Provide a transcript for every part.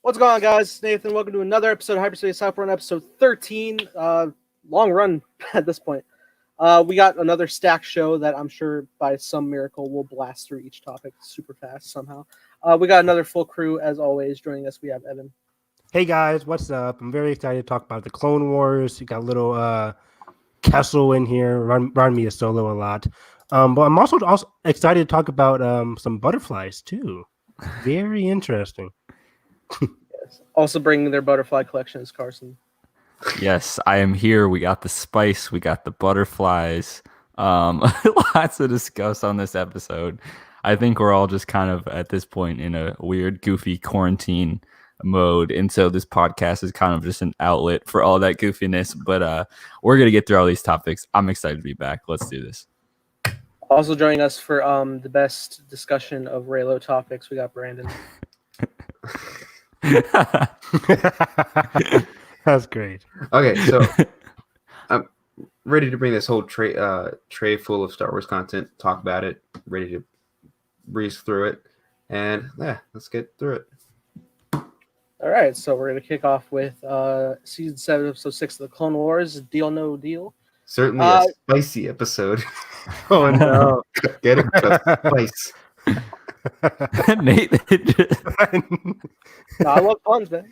What's going on, guys? It's Nathan. Welcome to another episode of Hyperspace Run, episode 13. Long run at this point. We got another stack show that I'm sure by some miracle we'll blast through each topic super fast somehow. We got another full crew as always. Joining us, we have Evan. Hey guys, what's up? I'm very excited to talk about the Clone Wars. You got a little Kessel in here, run me a solo a lot. But I'm also excited to talk about some butterflies too. Very interesting. Yes. Also bringing their butterfly collections, Carson. Yes, I am here. We got the spice, we got the butterflies. Lots to discuss on this episode. I think we're all just kind of at this point in a weird, goofy quarantine mode, and so this podcast is kind of just an outlet for all that goofiness. But we're gonna get through all these topics. I'm excited to be back. Let's do this. Also joining us for the best discussion of Raylo topics, we got Brandon. That's great. Okay, so I'm ready to bring this whole tray full of Star Wars content, talk about it, ready to breeze through it, and yeah, let's get through it. All right, so we're going to kick off with Season 7, Episode 6 of the Clone Wars, Deal No Deal. Certainly a spicy episode. Oh no. Getting the spice. Nate, No, I love puns, man.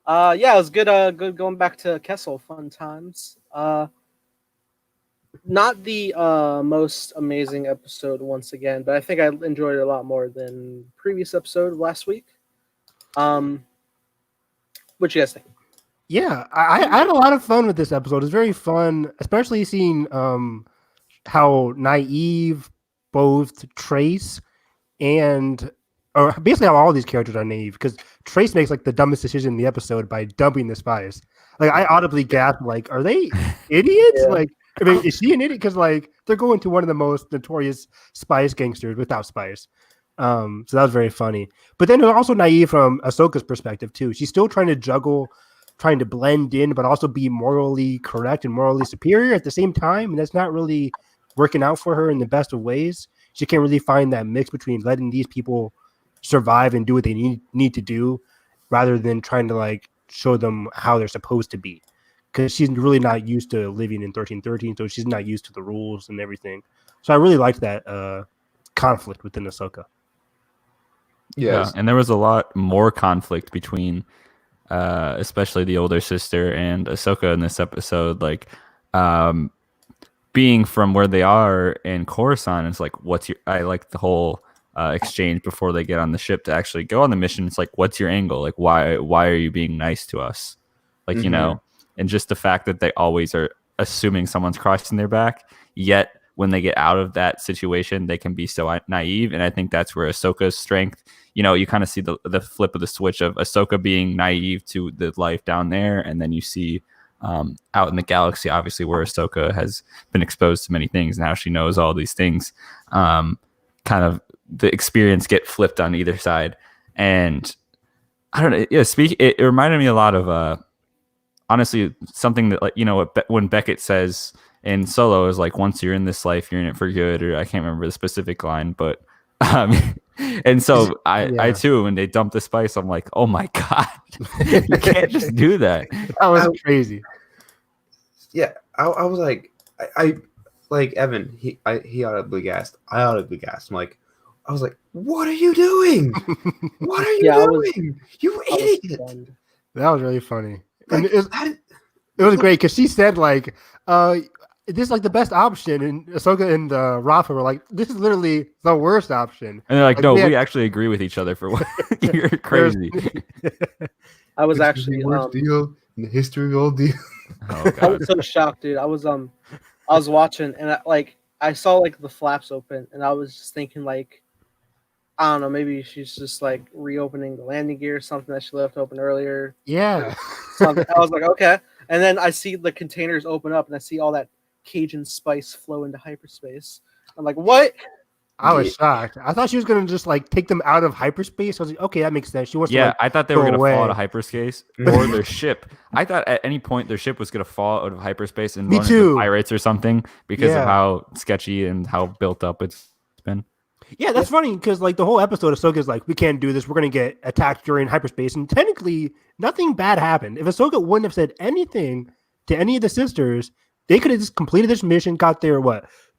Yeah, it was good. Good going back to Kessel. Fun times. Not the most amazing episode once again, but I think I enjoyed it a lot more than previous episode last week. What you guys think? Yeah, I had a lot of fun with this episode. It's very fun, especially seeing how naive both Trace and or basically how all these characters are naive, because Trace makes like the dumbest decision in the episode by dumping the spies. Like I audibly gasped, like, are they idiots? Yeah. Like, I mean, is she an idiot? Because like they're going to one of the most notorious spies gangsters without spies. So that was very funny. But then they're also naive from Ahsoka's perspective too. She's still trying to juggle, trying to blend in, but also be morally correct and morally superior at the same time. And that's not really working out for her in the best of ways. She can't really find that mix between letting these people survive and do what they need to do, rather than trying to like show them how they're supposed to be. Because she's really not used to living in 1313, so she's not used to the rules and everything. So I really liked that conflict within Ahsoka. Yes. Yeah, and there was a lot more conflict between especially the older sister and Ahsoka in this episode. Like being from where they are in Coruscant, it's like, I like the whole exchange before they get on the ship to actually go on the mission. It's like, what's your angle? Like, why are you being nice to us? Like, you know, and just the fact that they always are assuming someone's crossing their back, yet when they get out of that situation, they can be so naive. And I think that's where Ahsoka's strength, you know, you kind of see the flip of the switch of Ahsoka being naive to the life down there. And then you see out in the galaxy, obviously, where Ahsoka has been exposed to many things and how she knows all these things, kind of the experience get flipped on either side. And I don't know. Yeah, it reminded me a lot of, honestly, something that, like, you know, when Beckett says in Solo is like, once you're in this life, you're in it for good, or I can't remember the specific line, but and so I too, when they dump the spice, I'm like, oh my God, you can't just do that. That was crazy. Yeah, I was like, I like Evan. He audibly gasped. I audibly gasped. I was like, what are you doing? What are you doing? You idiot! That was really funny. Like, and it was great because she said like, this is like the best option, and Ahsoka and Rafa were like, this is literally the worst option. And they're like, no, we actually agree with each other for what you're crazy. I was actually the worst deal in the history of all deals. Oh, I was so shocked, dude. I was watching, and I saw like the flaps open, and I was just thinking like, I don't know, maybe she's just like reopening the landing gear or something that she left open earlier. Yeah. Something. I was like, okay. And then I see the containers open up, and I see all that Cajun spice flow into hyperspace. I'm like, what? I was shocked. I thought she was going to just like take them out of hyperspace. I was like, okay, that makes sense. She wants to, like, I thought they were going to fall out of hyperspace or their ship. I thought at any point their ship was going to fall out of hyperspace and run into pirates or something because of how sketchy and how built up it's been. Yeah, that's funny because like the whole episode of Ahsoka's like, we can't do this. We're gonna get attacked during hyperspace, and technically nothing bad happened. If Ahsoka wouldn't have said anything to any of the sisters, they could have just completed this mission, got their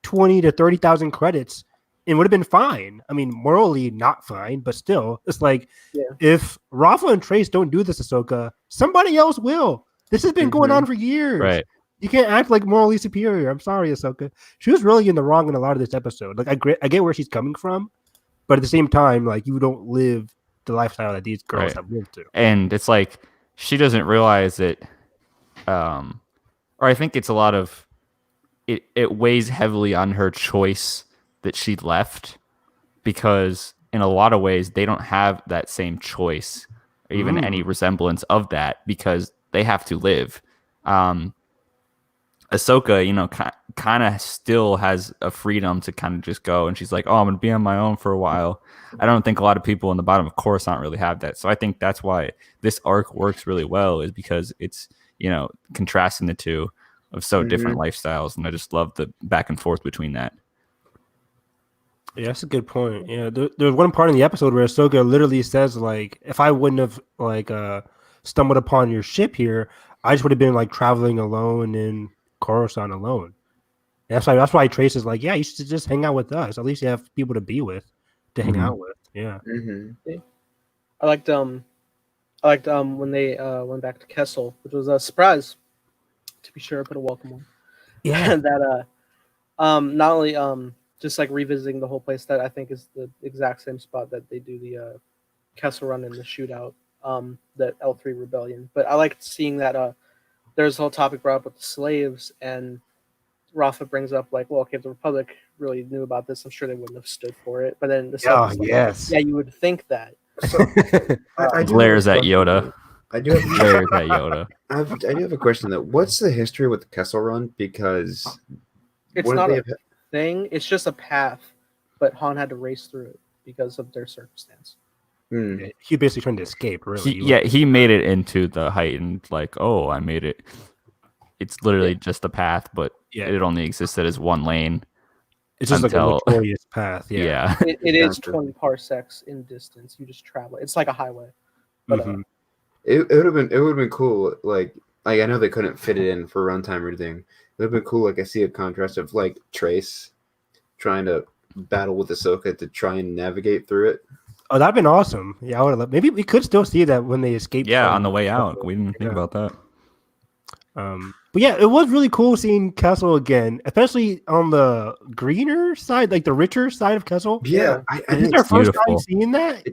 20 to 30,000 credits, and would have been fine. I mean, morally not fine, but still, it's like if Rafa and Trace don't do this, Ahsoka, somebody else will. This has been going on for years. Right. You can't act like morally superior. I'm sorry, Ahsoka. She was really in the wrong in a lot of this episode. Like, I get where she's coming from, but at the same time, like, you don't live the lifestyle that these girls have lived to. And it's like she doesn't realize it. Or I think it's a lot of it. It weighs heavily on her choice that she left, because in a lot of ways they don't have that same choice, or even any resemblance of that, because they have to live. Ahsoka, kind of still has a freedom to kind of just go, and she's like, "Oh, I'm gonna be on my own for a while." I don't think a lot of people in the bottom of Coruscant really have that, so I think that's why this arc works really well, is because it's contrasting the two of so different lifestyles, and I just love the back and forth between that. Yeah, that's a good point. Yeah, there's one part in the episode where Ahsoka literally says, like, if I wouldn't have stumbled upon your ship here, I just would have been like traveling alone in Coruscant alone. And that's why Trace is like, yeah, you should just hang out with us. At least you have people to be with, to hang out with. Yeah. I liked when they went back to Kessel, which was a surprise, to be sure. Put a welcome on. Yeah. That not only just like revisiting the whole place, that I think is the exact same spot that they do the Kessel Run in the shootout, that L3 Rebellion. But I liked seeing that there's a whole topic brought up with the slaves, and Rafa brings up like, well, okay, if the Republic really knew about this, I'm sure they wouldn't have stood for it. But then the slaves yeah, you would think that. So, I Glares at Yoda. I do have Glares at Yoda. I do have a question though. What's the history with the Kessel Run? Because it's not a thing. It's just a path, but Han had to race through it because of their circumstance. He basically trying to escape, really. He made it into the heightened, like, oh, I made it. It's literally just a path, but it only existed as one lane. It's just like a notorious path. Yeah. It is 20 parsecs in distance. You just travel. It's like a highway. But it would have been cool. Like I know they couldn't fit it in for runtime or anything. It would have been cool. Like I see a contrast of like Trace trying to battle with Ahsoka to try and navigate through it. Oh, that'd been awesome. Yeah, I would have. Maybe we could still see that when they escape. Yeah, on the way out. We didn't think about that. But yeah, it was really cool seeing Kessel again, especially on the greener side, like the richer side of Kessel. Yeah, this is our first time seeing that.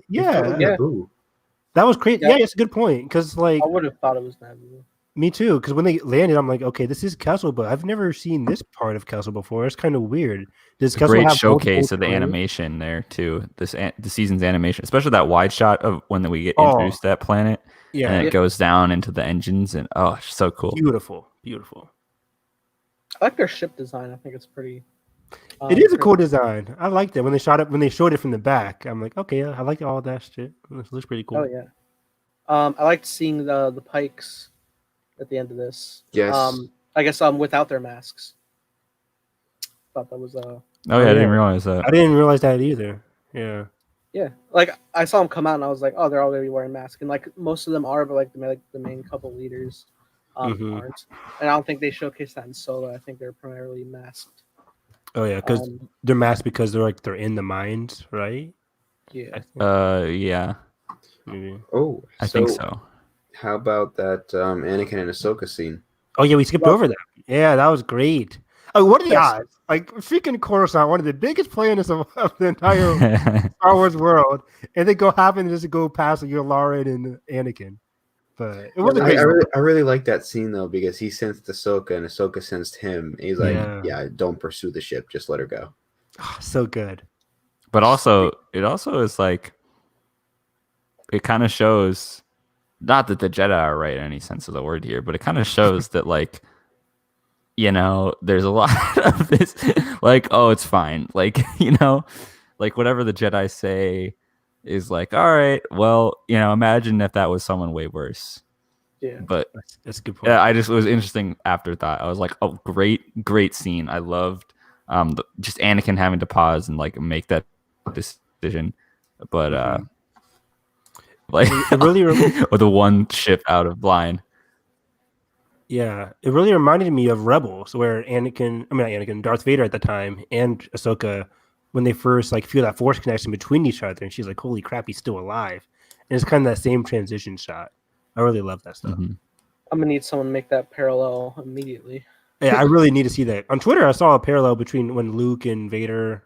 That was crazy. Yeah, it's a good point, because like I would have thought it was Naboo. Me too, because when they landed, I'm like, okay, this is Kessel, but I've never seen this part of Kessel before. It's kind of weird. Does Kessel great have showcase of the animation there too. The season's animation, especially that wide shot of when we get introduced to that planet. Yeah, and it goes down into the engines, and it's so cool. Beautiful. I like their ship design. I think it's pretty. It is a cool design. I liked it when they showed it from the back. I'm like, okay, I like all that shit. It looks pretty cool. Oh yeah. I liked seeing the Pikes at the end of this. Yes. I guess without their masks. Thought that was Oh yeah, I didn't realize that. I didn't realize that either. Yeah. Yeah, like I saw them come out and I was like, oh, they're all gonna be wearing masks, and like most of them are, but like the main couple leaders aren't. And I don't think they showcased that in Solo. I think they're primarily masked. Oh yeah, because they're masked because they're in the mines, right? Yeah. Yeah. Maybe. Oh, I think so. How about that Anakin and Ahsoka scene? Oh yeah, we skipped over that. Yeah, that was great. Oh, what are the odds? Like freaking Coruscant, one of the biggest planets of the entire Star Wars world, and they happen to just go past Yularen and Anakin. But it wasn't. I really like that scene though, because he sensed Ahsoka and Ahsoka sensed him. He's like, yeah, don't pursue the ship, just let her go. Oh, so good. But it also is like, it kind of shows, not that the Jedi are right in any sense of the word here, but it kind of shows that like, there's a lot of this, like, oh, it's fine. Like, like whatever the Jedi say is like, all right, well, imagine if that was someone way worse. Yeah. But that's a good point. Yeah, it was interesting afterthought. I was like, oh, great scene. I loved just Anakin having to pause and like make that decision, but Mhm. like It really with the one ship out of line. Yeah, it really reminded me of Rebels, where Darth Vader at the time, and Ahsoka, when they first like feel that force connection between each other, and she's like, "Holy crap, he's still alive!" And it's kind of that same transition shot. I really love that stuff. Mhm. I'm gonna need someone to make that parallel immediately. Yeah, I really need to see that. On Twitter, I saw a parallel between when Luke and Vader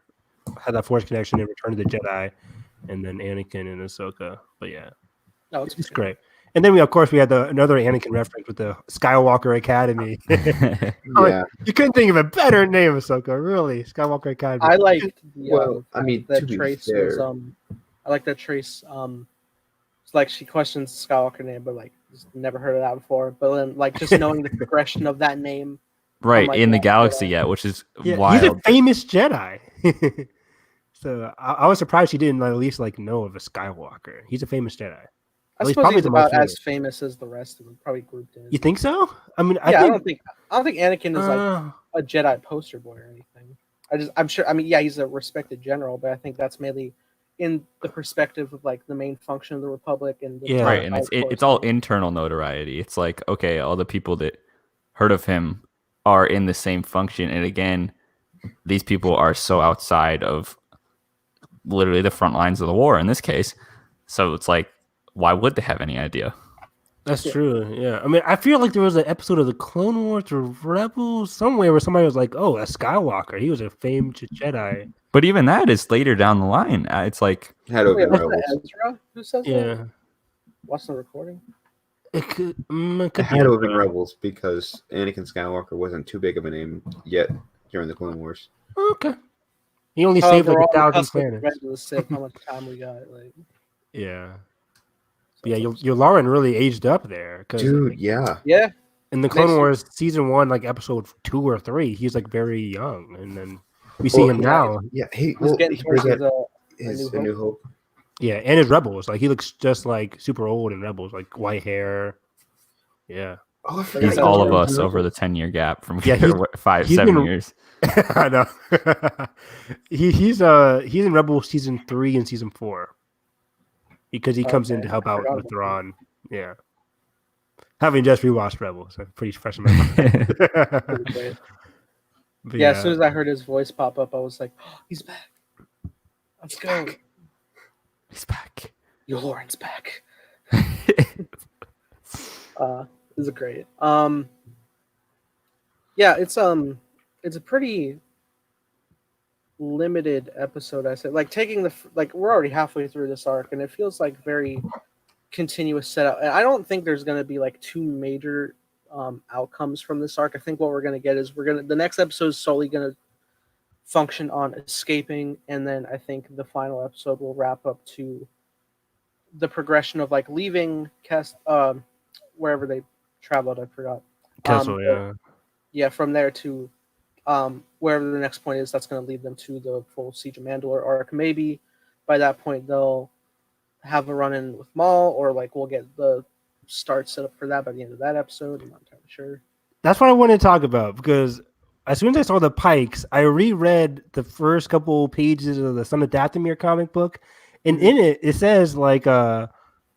had that force connection in Return of the Jedi, and then Anakin and Ahsoka. But yeah, No, it's great. And then we had another Anakin reference with the Skywalker Academy. Yeah. You couldn't think of a better name, Ahsoka. Really, Skywalker Academy. I liked the, Well, I mean, that to be Trace fair, was I like that Trace it's like she questions Skywalker name, but like just never heard of that before. But then like just knowing the progression of that name, Right like, in the yeah, galaxy, yeah. which is Yeah, wild. he's a famous Jedi. So I was surprised she didn't at least like know of a Skywalker. He's a famous Jedi. I Well, he's suppose probably he's the most about as famous. famous as the rest of them, probably grouped in. You think so? I mean, I don't think Anakin is like uh, a Jedi poster boy or anything. I'm sure. I mean, yeah, he's a respected general, but I think that's mainly in the perspective of like the main function of the Republic and the Yeah. Right, and it's all internal notoriety. It's like, okay, all the people that heard of him are in the same function, and again, these people are so outside of literally the front lines of the war in this case. So it's like, why would they have any idea? That's true. Yeah. I mean, I feel like there was an episode of the Clone Wars or Rebels somewhere where somebody was like, "Oh, a Skywalker. He was a famed Jedi." But even that is later down the line. It's like, had to have Wait, been wasn't it Rebels. Ezra who says that? Yeah. Watch the recording. It could It be had to have been Ezra. Rebels because Anakin Skywalker wasn't too big of a name yet during the Clone Wars. Okay. He only saved However, like we're on the 1,000 cusp of planets. Revenge of the Sith. How much time we got? Like, Yeah. so Yeah, it's- your Lauren really aged up there. Dude, yeah. yeah. In the Clone Makes- Wars season 1, like episode 2 or 3, he's like very young, and then we see Well, him yeah, now. Yeah, he He's getting he towards was his, at A New Hope. Yeah, and his Rebels, like he looks just like super old in Rebels, like white hair. Yeah, Oh, I forgot he's Yeah, all he of was us in over Rebels. the 10-year gap from Yeah, he's 7 been- years. I know. He's in Rebels season 3 and season 4 because he comes in Okay, to help I out forgot with about Thrawn. Yeah, having just rewatched Rebels, I'm pretty fresh in my mind. Pretty great. But Yeah, as soon as I heard his voice pop up, I was like, oh, he's back. Let's go. He's back. Your Lauren's back. This is great. Yeah, it's a pretty limited episode. I said, like taking we're already halfway through this arc, and it feels like very continuous setup. And I don't think there's going to be like two major outcomes from this arc. I think what we're going to get is the next episode is solely going to function on escaping, and then I think the final episode will wrap up to the progression of like leaving wherever they traveled. I forgot. Kessel, yeah. Yeah, from there to wherever the next point is, that's going to lead them to the full Siege of Mandalore arc. Maybe by that point they'll have a run-in with Maul, or like we'll get the start set up for that by the end of that episode. I'm not entirely sure. That's what I wanted to talk about, because as soon as I saw the Pikes, I reread the first couple pages of the Son of Dathomir comic book, and in it says like I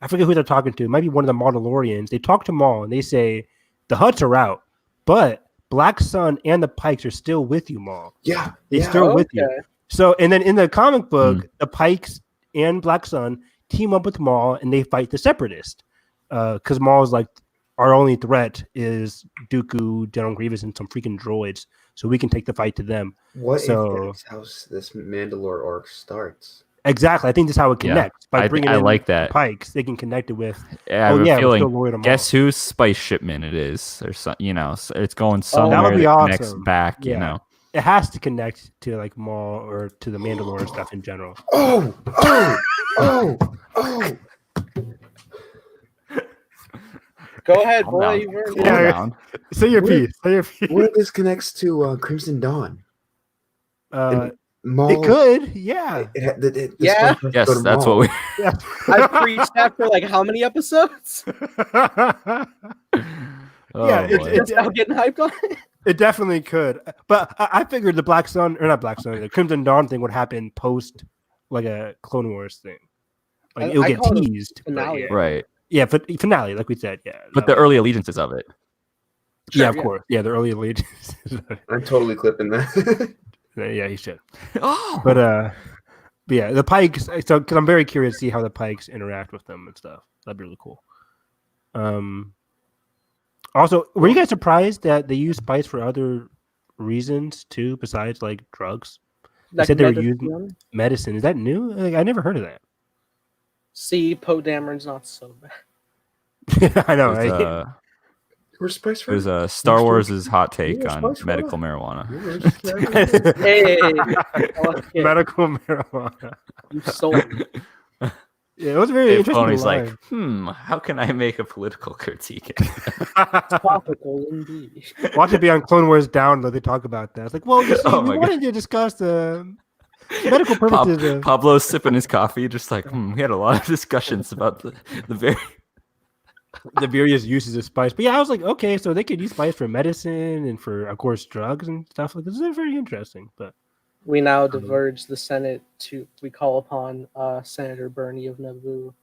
forget who they're talking to. It might be one of the Mandalorians. They talk to Maul and they say the Hutts are out, but Black Sun and the Pikes are still with you, Maul. Yeah, They're yeah. still with you. Okay. So, and then in the comic book, the Pikes and Black Sun team up with Maul and they fight the Separatist. Because Maul's like, our only threat is Dooku, General Grievous, and some freaking droids. So we can take the fight to them. What So- if that's how this Mandalore arc starts? Exactly. I think that's how it connects. By bringing I in like that. Pikes, they can connect it with. I have a we're feeling. still loyal to Maul. Guess whose spice shipment it is, or so, it's going somewhere that would be that connects awesome. back. Yeah. It has to connect to like Maul or to the Mandalorian stuff in general. Oh! Go ahead, Calm boy. down. You've earned Calm it. Yeah. down. Say your What- piece. Say your piece. What if this connects to Crimson Dawn? Maul, It could, yeah. the Yeah. spice has to Yes, go to that's Maul. what we. I've preached that for like how many episodes? Oh, Yeah, boy. It's now getting hyped on it. It definitely could. But I figured the Black Sun, or not Black Sun, the Crimson Dawn thing would happen post like a Clone Wars thing. Like I it'll get call it a teased. But finale. yeah. Right. Yeah, finale, like we said. Yeah. But the early allegiances of it. Yeah, Sure, of yeah. course. Yeah, the early allegiance. I'm totally clipping that. Yeah, he should. Oh. But yeah, the Pikes. So, because I'm very curious to see how the Pikes interact with them and stuff. That'd be really cool. Also, were you guys surprised that they use spice for other reasons too, besides like drugs? They Like said they were medicine. using medicine. Is that new? Like, I never heard of that. See, Poe Dameron's not so bad. I know. There's, Right? We're spice for there's Star Wars' hot take Yeah, on spice for medical what? marijuana. Hey, okay. Medical marijuana. You sold me. Yeah, it was very Dave interesting. Filoni's like, line. how can I make a political critique? Topical indeed. Watch it be on Clone Wars Download. They talk about that. It's like, well, you see, Oh we my wanted to discuss the medical purposes. of... Pablo's sipping his coffee, just like, we had a lot of discussions about the very. the various uses of spice. But yeah, I was like, okay, so they could use spice for medicine and for, of course, drugs and stuff like this. Is very interesting. But We now diverge the Senate to we call upon Senator Bernie of Naboo.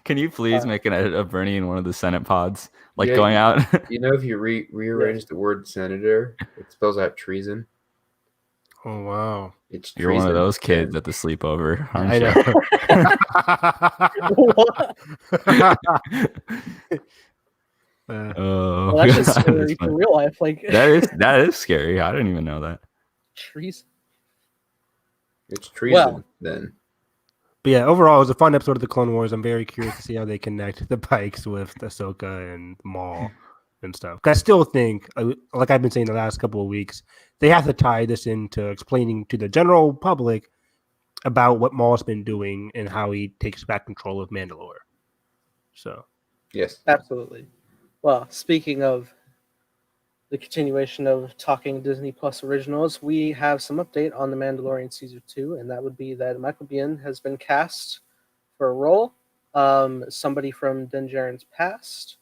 Can you please make an edit of Bernie in one of the Senate pods, like Yeah, going out? You know, if you rearrange the word senator, it spells out treason. oh wow, It's You're one of treason. those kids at the sleepover, aren't I you? know. Oh, Well, that's just God, scary that's for funny. real life. Like that is scary. I didn't even know that. trees. It's treason. Well. Then But yeah, overall, it was a fun episode of the Clone Wars. I'm very curious to see how they connect the Pikes with Ahsoka and Maul and stuff. 'Cause I still think, like I've been saying the last couple of weeks, they have to tie this into explaining to the general public about what Maul's been doing and how he takes back control of Mandalore. So, yes, Absolutely. Well, speaking of the continuation of talking Disney Plus originals, we have some update on The Mandalorian Season 2, and that would be that Michael Biehn has been cast for a role, somebody from Din Djarin's past,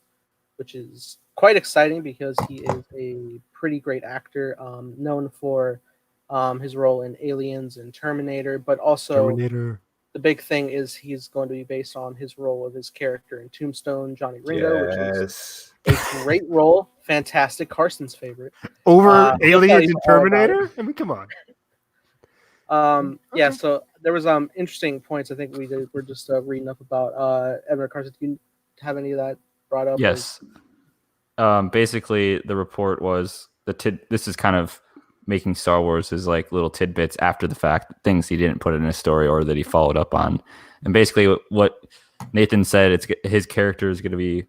which is quite exciting because he is a pretty great actor, known for his role in Aliens and Terminator, but also Terminator. the big thing is he's going to be based on his role of his character in Tombstone, Johnny Ringo, which is yes. a great role. Fantastic. Carson's favorite. Over he's Aliens and all about it. Terminator? I mean, come on. Yeah, Okay. so there was interesting points I think we're just reading up about. Evan or Carson, do you have any of that brought up? Yes. Basically, the report was this is kind of making Star Wars as like little tidbits after the fact, things he didn't put in his story or that he followed up on. And basically, what Nathan said, his character is going to be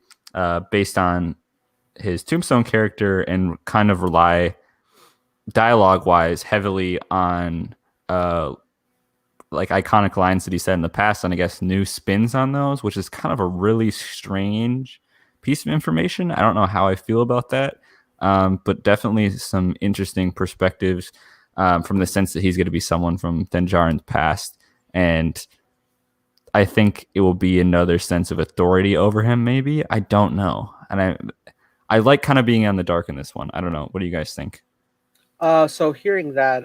based on his Tombstone character and kind of rely dialogue-wise heavily on like iconic lines that he said in the past, and I guess new spins on those, which is kind of a really strange piece of information. I don't know how I feel about that, but definitely some interesting perspectives from the sense that he's going to be someone from Din Djarin's past, and I think it will be another sense of authority over him. Maybe, I don't know, and I like kind of being on the dark in this one. I don't know. What do you guys think? So hearing that,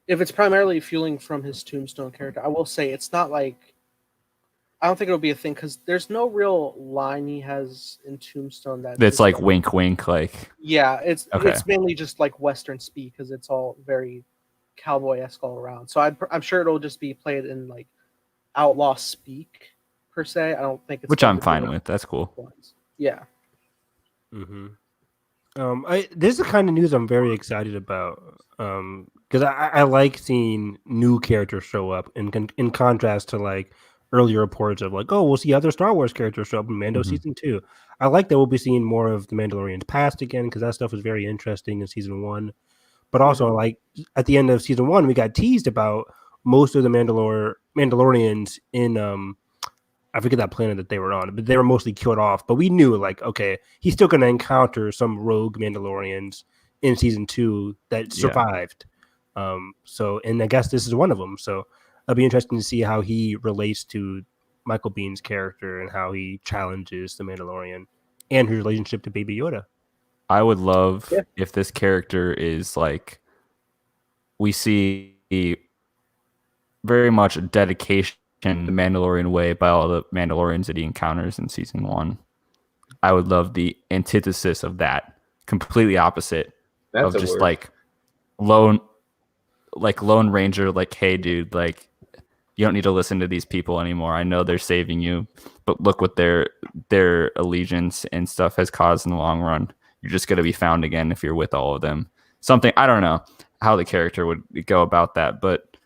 if it's primarily fueling from his Tombstone character, I will say it's not like I don't think it'll be a thing because there's no real line he has in Tombstone That's like wink, wink, like yeah, it's Okay. it's mainly just like Western speak because it's all very cowboy-esque all around. So I'm sure it'll just be played in like outlaw speak per se. I don't think it's which going I'm to be fine like with. That's cool. ones. Yeah. Mm-hmm. This is the kind of news I'm very excited about because I like seeing new characters show up in contrast to like earlier reports of like, oh, we'll see other Star Wars characters show up in Mando Mhm. season 2. I like that we'll be seeing more of the Mandalorian's past again because that stuff was very interesting in season 1. But also, like at the end of season 1, we got teased about most of the Mandalorians in I forget that planet that they were on, but they were mostly killed off. But we knew, like, okay, he's still going to encounter some rogue Mandalorians in season 2 that survived. And I guess this is one of them. So it'll be interesting to see how he relates to Michael Bihn's character and how he challenges the Mandalorian and his relationship to Baby Yoda. I would love if this character is like we see very much a dedication in the Mandalorian way by all the Mandalorians that he encounters in season 1. I would love the antithesis of that, completely opposite That's of just like lone ranger, like, hey dude, like, you don't need to listen to these people anymore. I know they're saving you, but look what their allegiance and stuff has caused in the long run. You're just going to be found again if you're with all of them. Something, I don't know how the character would go about that, but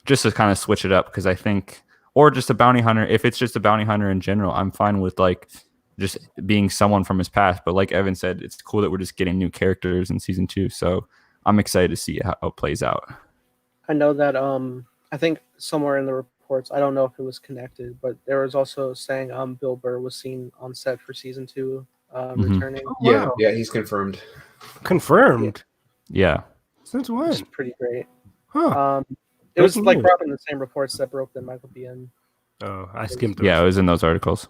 just to kind of switch it up, because I think, or just a bounty hunter, if it's just a bounty hunter in general, I'm fine with like just being someone from his past. But like Evan said, it's cool that we're just getting new characters in season 2. So I'm excited to see how it plays out. I know that I think somewhere in the reports, I don't know if it was connected, but there was also saying Bill Burr was seen on set for season 2 returning. Oh, wow. Yeah, he's confirmed. Confirmed. Yeah. Since Which when? is pretty great. Huh. It was Breaking like news. brought in the same reports that broke that Michael Biehn. Oh, I skimmed those. Yeah, it was in those articles.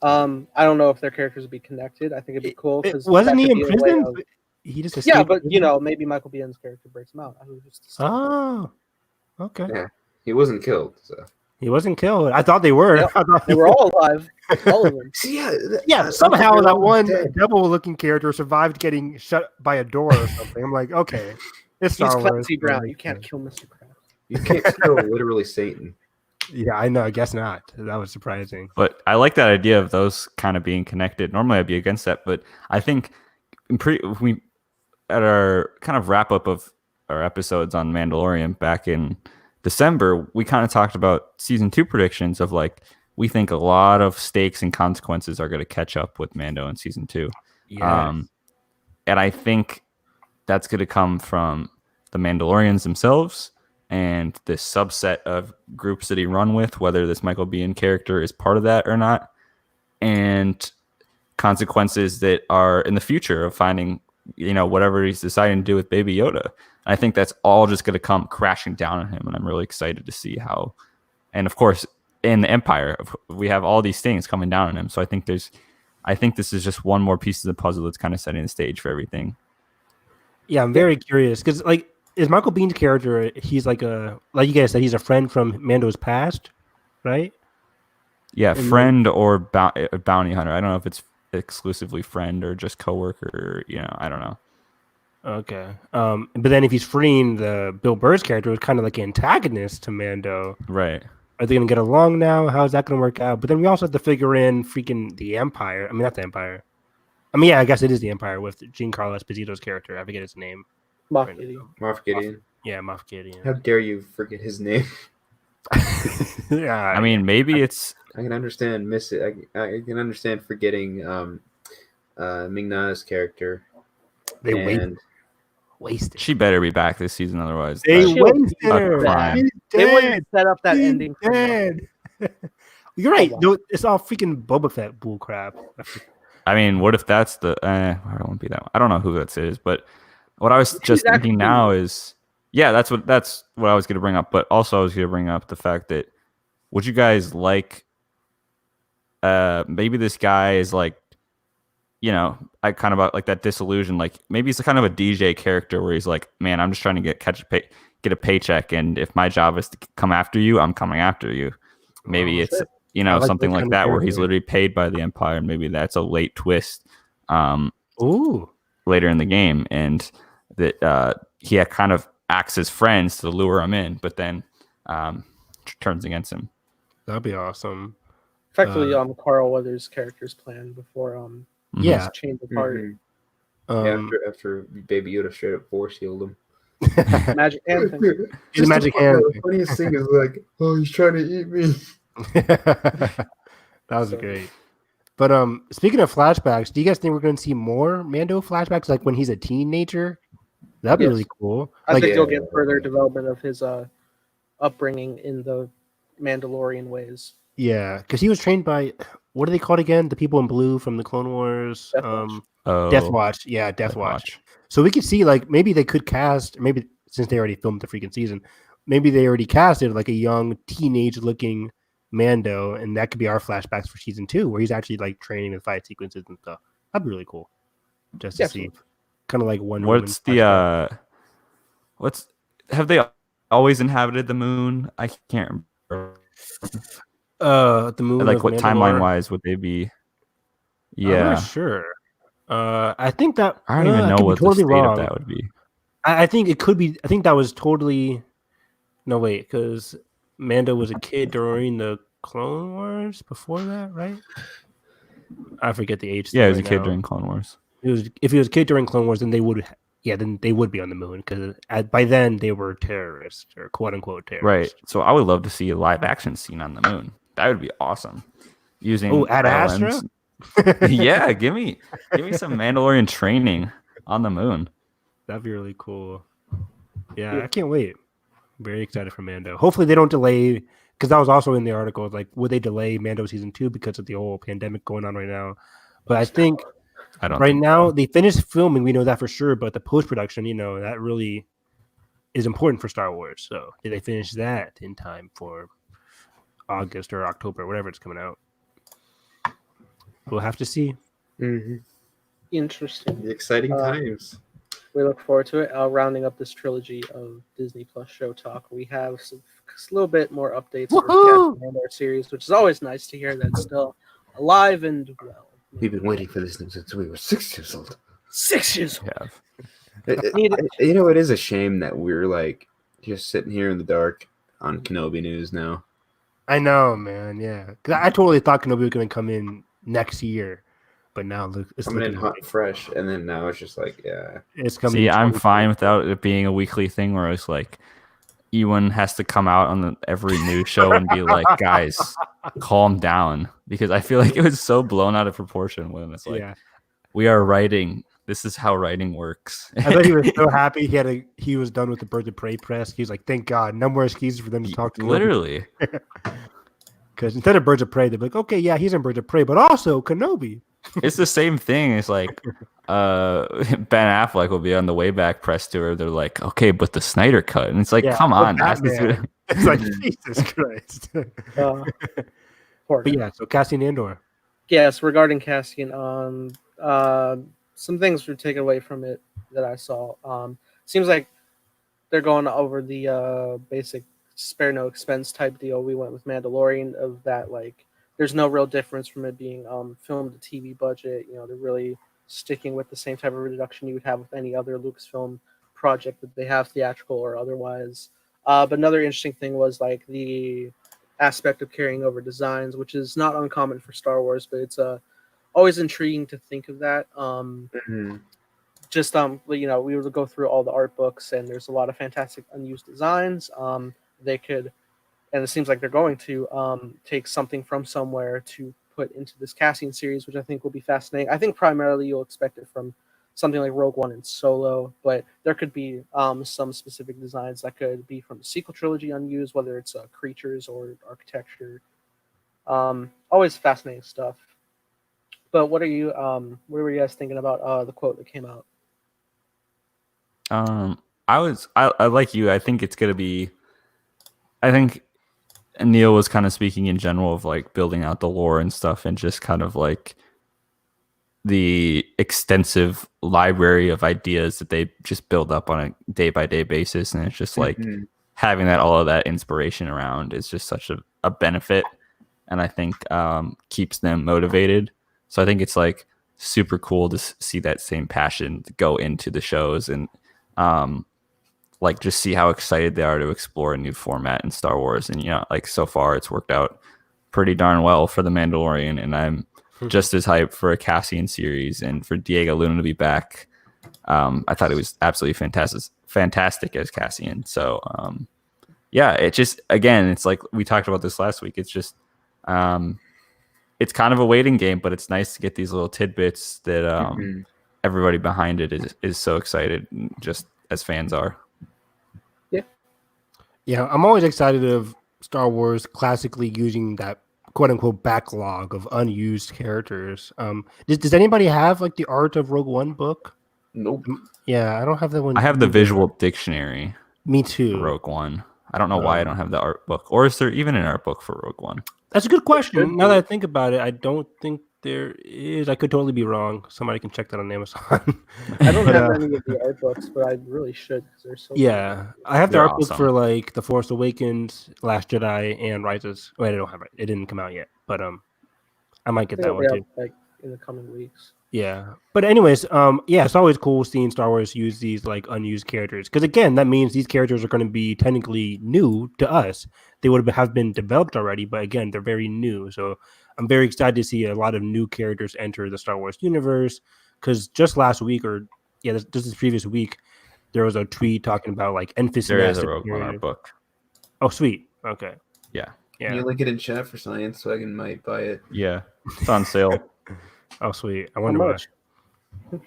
I don't know if their characters would be connected. I think it'd be cool because Wasn't he in prison? He just yeah, escaped but prison? maybe Michael Biehn's character breaks him out. I would just Oh, okay. Yeah, he wasn't killed. So. He wasn't killed. I thought they were. Yep. I thought they were all alive, all of them. See, Yeah, somehow that one dead. devil-looking character survived getting shut by a door or something. I'm like, okay, it's He's Star Wars. Clancy Brown. You can't kill Mr. Krabs. You can't kill literally Satan. Yeah, I know. I guess not. That was surprising. But I like that idea of those kind of being connected. Normally I'd be against that, but I think we at our kind of wrap up of our episodes on Mandalorian back in December, we kind of talked about season 2 predictions of like, we think a lot of stakes and consequences are going to catch up with Mando in season 2. Yeah. And I think that's going to come from the Mandalorians themselves and this subset of groups that he run with, whether this Michael Biehn character is part of that or not, and consequences that are in the future of finding, whatever he's deciding to do with Baby Yoda. I think that's all just going to come crashing down on him, and I'm really excited to see how. And of course, in the Empire, we have all these things coming down on him. So I think this is just one more piece of the puzzle that's kind of setting the stage for everything. Yeah, I'm very curious because, like, is Michael Bihn's character? He's like you guys said, he's a friend from Mando's past, right? Yeah, friend or bounty hunter. I don't know if it's exclusively friend or just coworker. I don't know. Okay. But then if he's freeing the Bill Burr's character, it's kind of like antagonist to Mando. Right. Are they going to get along now? How's that going to work out? But then we also have to figure in freaking the Empire. I mean, not the Empire. I mean, yeah, I guess it is the Empire with Giancarlo Esposito's character. I forget his name. Moff Gideon. Moff Gideon. Yeah, Moff Gideon. How dare you forget his name? Yeah. I mean, maybe it's. I can understand I can understand forgetting Ming-Na's character. They wasted. She better be back this season, otherwise. They She'll wasted be her. fine. She's They dead. wouldn't set up that She's ending. For him. dead. You're right. Come on. It's all freaking Boba Fett bull crap. I mean, what if that's the? I don't want to be that one. I don't know who that is, but what I was just She's thinking actually- now is, yeah, that's what I was going to bring up. But also, I was going to bring up the fact that, would you guys like? Maybe this guy is like, I kind of like that disillusion. Like maybe he's kind of a DJ character where he's like, man, I'm just trying to get a paycheck, and if my job is to come after you, I'm coming after you. Maybe it's shit. I like something that like kind of that where he's character. literally paid by the Empire, and maybe that's a late twist Ooh. later in the game, and that he kind of acts as friends to lure him in, but then turns against him. That'd be awesome. Effectively, Carl Weathers' character's plan before Yeah. his change of heart. Yeah, after Baby Yoda straight up force healed him. Magic hand thing. He's a magic hand. The funniest thing is like, oh, he's trying to eat me. That was great. But speaking of flashbacks, do you guys think we're going to see more Mando flashbacks, like when he's a teenager? That'd be Yes. really cool. I Like, think you'll get further development of his upbringing in the Mandalorian ways. yeah, because he was trained by, what are they called again? The people in blue from the Clone Wars. Death Watch. Death Watch. Yeah, Death Watch. So we could see, like, maybe they could cast, maybe since they already filmed the freaking season, maybe they already casted like a young teenage-looking Mando, and that could be our flashbacks for season 2, where he's actually like training the fight sequences and stuff. That'd be really cool, just to see, Definitely. kind of like one. What's the have they always inhabited the moon? I can't remember. The moon Like of what Mandalore. timeline wise would they be? I'm Yeah, not sure. I think that I don't even I know could be what the totally state wrong. of that would be. I think it could be. I think that was totally. No wait, because Mando was a kid during the Clone Wars. Before that, right? I forget the age. Yeah, he was right a kid now. during Clone Wars. If he was a kid during Clone Wars, then they would. Yeah, then they would be on the moon because by then they were terrorists or quote unquote terrorists. Right. So I would love to see a live action scene on the moon. That would be awesome. Using Ad Astra. LMs. Yeah, give me some Mandalorian training on the moon. That'd be really cool. Yeah, I can't wait. Very excited for Mando. Hopefully they don't delay, because that was also in the article. Like, would they delay Mando season 2 because of the whole pandemic going on right now? But I think now they finished filming. We know that for sure. But the post production, that really is important for Star Wars. So did they finish that in time for August or October, whatever it's coming out? We'll have to see. Mm-hmm. Interesting. Exciting times. We look forward to it. Rounding up this trilogy of Disney Plus show talk, we have a little bit more updates for the Cassian Andor series, which is always nice to hear that's still alive and well. We've been waiting for this since we were 6 years old. 6 years old. It is a shame that we're like just sitting here in the dark on Kenobi news now. I know, man. Yeah, because I totally thought Kenobi was going to come in next year. But now it's coming in hot and fresh, and then now it's just like, yeah, it's coming. See, I'm fine without it being a weekly thing where it's like Ewan has to come out on every news show and be like, "Guys, calm down," because I feel like it was so blown out of proportion when it's like, we are writing. This is how writing works. I bet he was so happy he was done with the Birds of Prey press. He's like, "Thank God, no more excuses for them to talk to." Literally, because instead of Birds of Prey, they'd be like, "Okay, yeah, he's in Birds of Prey, but also Kenobi." It's the same thing. It's like Ben Affleck will be on the way back press tour. They're like, okay, but the Snyder cut. And it's like, come on. It's like, Jesus Christ. But yeah, so Cassian Andor. Yes, regarding Cassian, some things were taken away from it that I saw. Seems like they're going over the basic spare no expense type deal. We went with Mandalorian of that, like, there's no real difference from it being filmed to TV budget. They're really sticking with the same type of reduction you would have with any other Lucasfilm project that they have, theatrical or otherwise. But another interesting thing was like the aspect of carrying over designs, which is not uncommon for Star Wars, but it's always intriguing to think of that. Just we would go through all the art books, and there's a lot of fantastic unused designs. They could. And it seems like they're going to take something from somewhere to put into this Cassian series, which I think will be fascinating. I think primarily you'll expect it from something like Rogue One and Solo, but there could be some specific designs that could be from the sequel trilogy unused, whether it's creatures or architecture. Always fascinating stuff. But what were you guys thinking about the quote that came out? I like you. I think it's going to be, and Neil was kind of speaking in general of like building out the lore and stuff, and just kind of like the extensive library of ideas that they just build up on a day by day basis. And it's just like having all of that inspiration around is just such a benefit. And I think keeps them motivated. So I think it's like super cool to see that same passion go into the shows, and like just see how excited they are to explore a new format in Star Wars. And like so far it's worked out pretty darn well for the Mandalorian, and I'm just as hyped for a Cassian series and for Diego Luna to be back. I thought it was absolutely fantastic as Cassian. So yeah, it just, again, it's like we talked about this last week. It's just it's kind of a waiting game, but it's nice to get these little tidbits that everybody behind it is so excited, just as fans are. Yeah, I'm always excited of Star Wars classically using that quote unquote backlog of unused characters. Does anybody have like the Art of Rogue One book? Nope. Yeah, I don't have that one. I have the visual dictionary. Me too. Rogue One. I don't know why I don't have the art book, or is there even an art book for Rogue One? That's a good question. Now that I think about it, I don't think There is. I could totally be wrong. Somebody can check that on Amazon. I don't But, have any of the art books, but I really should because they're so. yeah, I have the They're art book awesome. for like The Force Awakens, Last Jedi, and Rises. Wait, I don't have it. It didn't come out yet, but I might get Good. that one too. Like in the coming weeks. Yeah, but anyways, yeah, it's always cool seeing Star Wars use these like unused characters because again, that means these characters are going to be technically new to us. They would have been developed already, but again, they're very new. So I'm very excited to see a lot of new characters enter the Star Wars universe. Because just last week, or yeah, this is previous week, there was a tweet talking about like Enfys There is Nest a Rogue One art book. Oh, sweet. Okay. Yeah. Yeah. Can you link it in chat for science so I might buy it? Yeah. It's on sale. Oh, sweet. I How wonder why. much?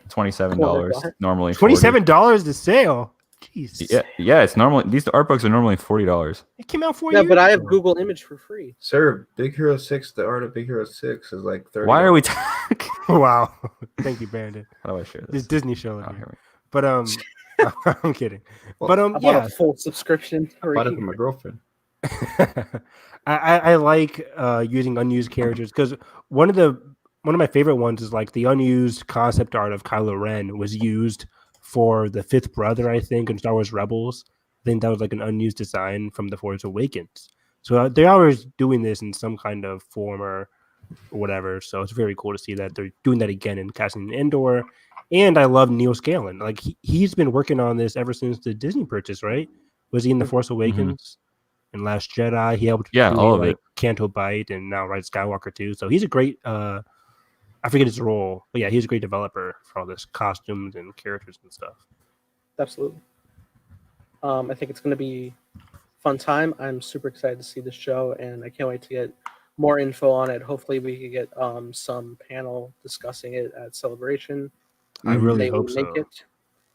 $27. Normally $27 to sale. Jeez. Yeah. It's normally these art books are normally $40. It came out 4 Yeah, years but I have ago. Google Image for free. Sir, Big Hero 6, the art of Big Hero 6 is like 30. Why are we talking? Wow. Thank you, Brandon. How do I share This this? Disney show. Oh, Here. here we But I'm kidding. Well, But I bought yeah, a full subscription. I bought it for my girlfriend. I like using unused characters because one of my favorite ones is like the unused concept art of Kylo Ren was used for the fifth brother, I think, in Star Wars Rebels. I think that was like an unused design from The Force Awakens. So they're always doing this in some kind of form or whatever. So it's very cool to see that they're doing that again in Cassian and Andor. And I love Neil Scanlan. Like he's been working on this ever since the Disney purchase, right? Was he in The Force Awakens and Last Jedi? He helped Yeah, all of it. Canto Bight and now Rise of Skywalker too. So he's a great I forget his role, but yeah, he's a great developer for all this costumes and characters and stuff. Absolutely. I think it's going to be fun time. I'm super excited to see this show, and I can't wait to get more info on it. Hopefully, we can get some panel discussing it at Celebration. I really They hope will so. make it.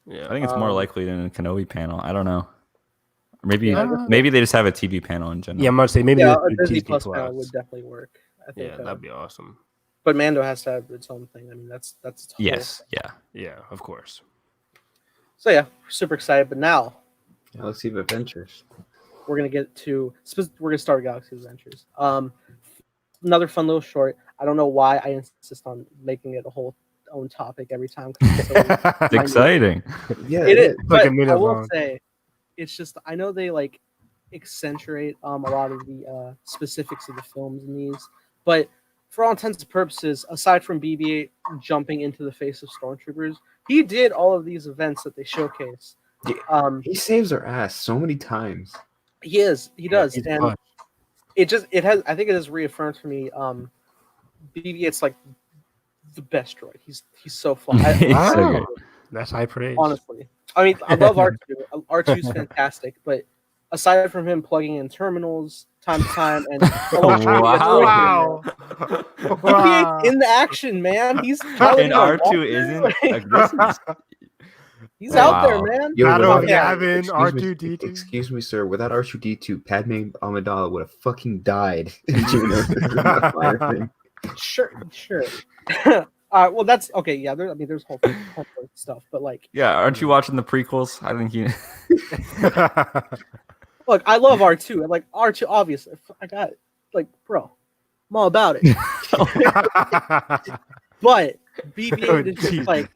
Yeah, I think it's more likely than a Kenobi panel. I don't know. Maybe Yeah. maybe they just have a TV panel in general. yeah, I'm gonna say maybe Yeah, they a do Disney Disney Plus Plus. panel would definitely work. I think. Yeah, that'd be awesome. But Mando has to have its own thing. I mean, that's its whole- Yes. Yeah. Yeah, of course. So yeah, super excited. But now Galaxy of Adventures. we're gonna get to we're gonna start Galaxy of Adventures. Another fun little short. I don't know why I insist on making it a whole own topic every time. 'cause it's so It's exciting. Yeah, it is, like but a minute I will long. say, it's just I know they like accentuate a lot of the specifics of the films in these, but for all intents and purposes, aside from BB-8 jumping into the face of stormtroopers, he did all of these events that they showcase. He saves our ass so many times. He does, he's and fun. it has. I think it has reaffirmed for me. BB-8's like the best droid. He's so fun. He's so Wow. good. That's high praise. Honestly, I mean, I love R2. R2's fantastic, but aside from him plugging in terminals time to time and Wow. Wow. in the action, man, he's And telling R2 isn't. Like, this is- he's out there, Wow. man. Yo, Battle without- of Yavin, excuse me- R2-D2. Excuse me, sir. Without R2D2, Padme Amidala would have fucking died. in the fire thing. Sure. Well, that's okay. Yeah, there's whole stuff, but like, yeah. Aren't you watching the prequels? I think you. look, I love R2. And like R2, obviously, I got it. Like, bro, I'm all about it. But BB-8 is just Jesus. like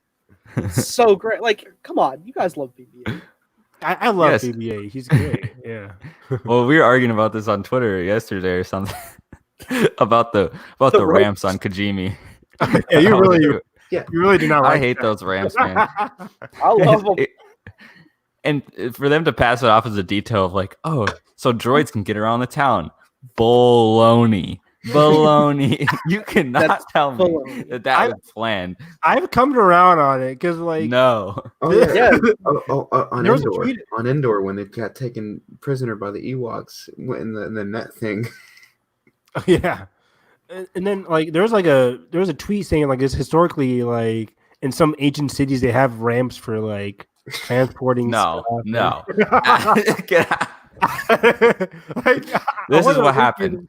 so great. Like, come on, you guys love BB-8. I love Yes. BB-8. He's great. Yeah. Well, we were arguing about this on Twitter yesterday or something about the The ramps on Kajimi. Yeah, you really do not like I hate that. those ramps, man. I love them. And for them to pass it off as a detail of like, oh, so droids can get around the town. Baloney. You cannot That's tell me baloney. that was planned. I've come around on it because, like, No. Oh yeah. Yeah. On There was a Andor. tweet- On Andor, when they got taken prisoner by the Ewoks in the net thing. yeah. And then, like, there was a tweet saying, like, it's historically, like, in some ancient cities, they have ramps for, like, transporting No. stuff. No. Like, Get out. This is what happened.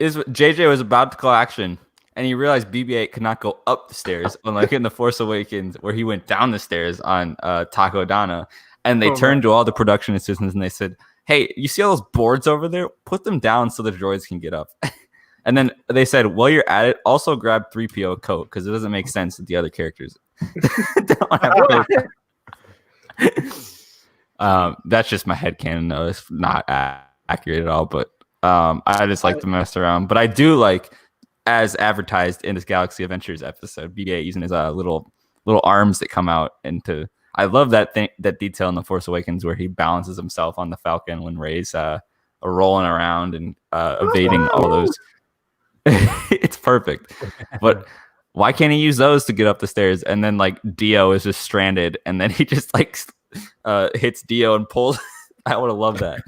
JJ was about to call action, and he realized BB-8 could not go up the stairs, unlike in The Force Awakens, where he went down the stairs on Takodana. And they Oh, turned to all the production assistants and they said, "Hey, you see all those boards over there? Put them down so the droids can get up." And then they said, while you're at it, also grab 3PO coat because it doesn't make sense that the other characters don't have that's just my headcanon, though. It's not accurate at all, but I just like to mess around. But I do like, as advertised in this Galaxy Adventures episode, BB-8 using his little arms that come out into. I love that detail in The Force Awakens where he balances himself on the Falcon when Rey's rolling around and evading all those. It's perfect. But why can't he use those to get up the stairs? And then like Dio is just stranded, and then he just like hits Dio and pulls. I would have loved that.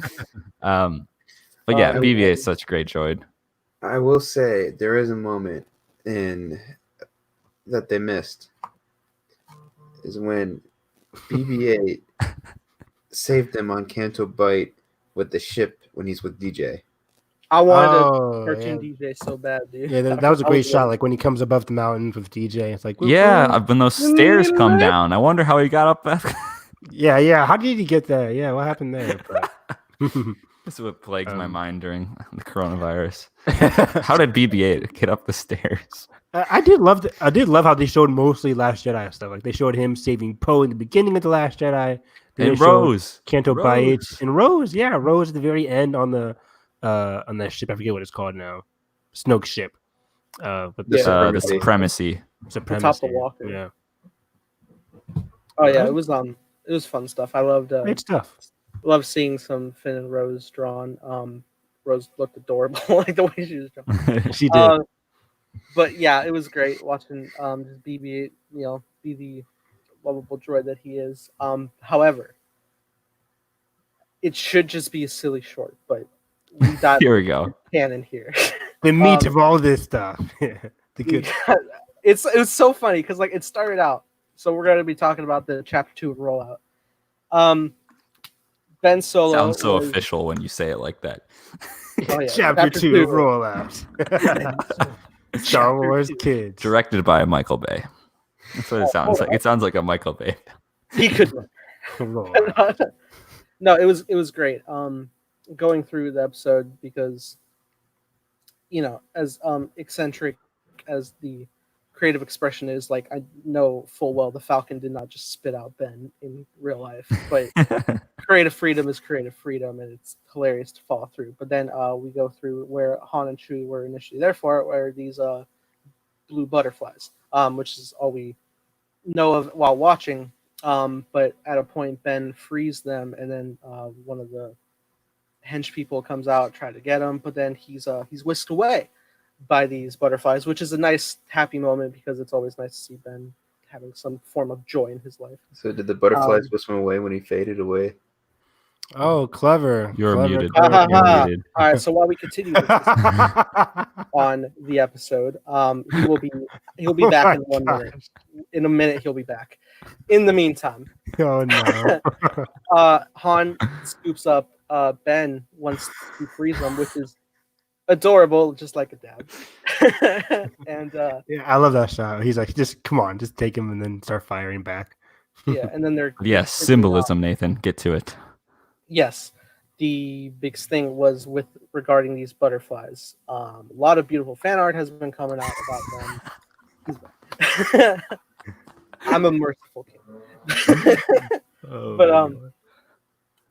But yeah, BB-8 is such a great droid. I will say there is a moment that they missed. Is when BB-8 saved them on Canto Bight with the ship when he's with DJ. I wanted a cartoon DJ so bad, dude. Yeah, that was a great shot. Like when he comes above the mountains with DJ, it's like when those stairs come down. I wonder how he got up after. Yeah. How did he get there? Yeah, what happened there? This is what plagues my mind during the coronavirus. How did BB-8 get up the stairs? I did love how they showed mostly Last Jedi stuff. Like they showed him saving Poe in the beginning of the Last Jedi. And Rose, Canto Bight, and Rose. Yeah, Rose at the very end on the ship. I forget what it's called now. Snoke's ship. The Supremacy. The top of the walker. Yeah. Oh yeah, it was fun stuff. I loved great stuff. Love seeing some Finn and Rose drawn. Rose looked adorable, like the way she was drawn. She did. But yeah, it was great watching just BB-8, be the lovable droid that he is. However, it should just be a silly short, but we got here we go. Canon here. The meat of all this stuff. The good. It was so funny because like it started out. So we're going to be talking about the Chapter 2 of Rollout. Ben Solo sounds so official when you say it like that. Oh, yeah. Chapter 2 of Rollout. Star Wars Kids. Directed by Michael Bay. That's what it sounds like. It sounds like a Michael Bay. He could. No, it was great. Going through the episode because, as eccentric as the creative expression is, like I know full well the Falcon did not just spit out Ben in real life, but creative freedom is creative freedom, and it's hilarious to follow through. But then we go through where Han and Chewie were initially there for, where these blue butterflies, which is all we know of while watching. But at a point, Ben frees them, and then one of the hench people comes out, try to get him, but then he's whisked away by these butterflies, which is a nice, happy moment because it's always nice to see Ben having some form of joy in his life. So did the butterflies whisk him away when he faded away? Oh, clever. You're muted. All right, so while we continue with this on the episode, he'll be back in 1 minute. In a minute, he'll be back. In the meantime, oh no, Han scoops up Ben once he frees him, which is adorable, just like a dad. And yeah, I love that shot. He's like, just come on, just take him and then start firing back. Yeah, and then they're symbolism, Nathan. Get to it. Yes, the big thing was regarding these butterflies. A lot of beautiful fan art has been coming out about them. I'm a merciful king. But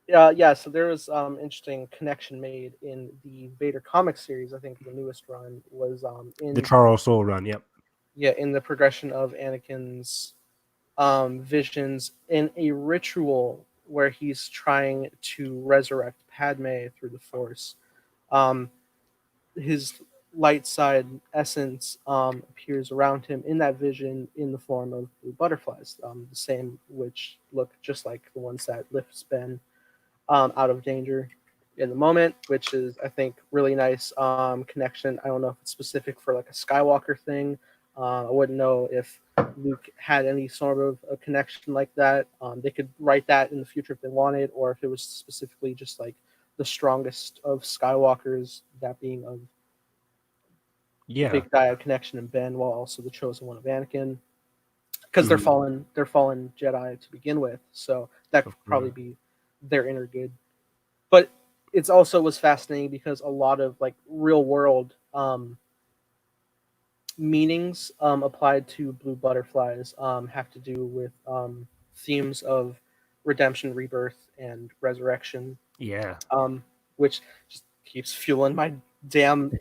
yeah. So there was interesting connection made in the Vader comic series. I think the newest run was in the Charles Soule run. Yep. Yeah, in the progression of Anakin's visions in a ritual where he's trying to resurrect Padme through the Force. His light side essence appears around him in that vision in the form of blue butterflies, the same which look just like the ones that lifts Ben out of danger in the moment, which is, I think, really nice connection. I don't know if it's specific for like a Skywalker thing. I wouldn't know if Luke had any sort of a connection like that. They could write that in the future if they wanted, or if it was specifically just like the strongest of Skywalkers, that being of big dyad connection in Ben, while also the chosen one of Anakin, because they're fallen Jedi to begin with. So that could probably be their inner good. But it's also was fascinating because a lot of like real world meanings applied to blue butterflies have to do with themes of redemption, rebirth, and resurrection, Yeah. which just keeps fueling my damn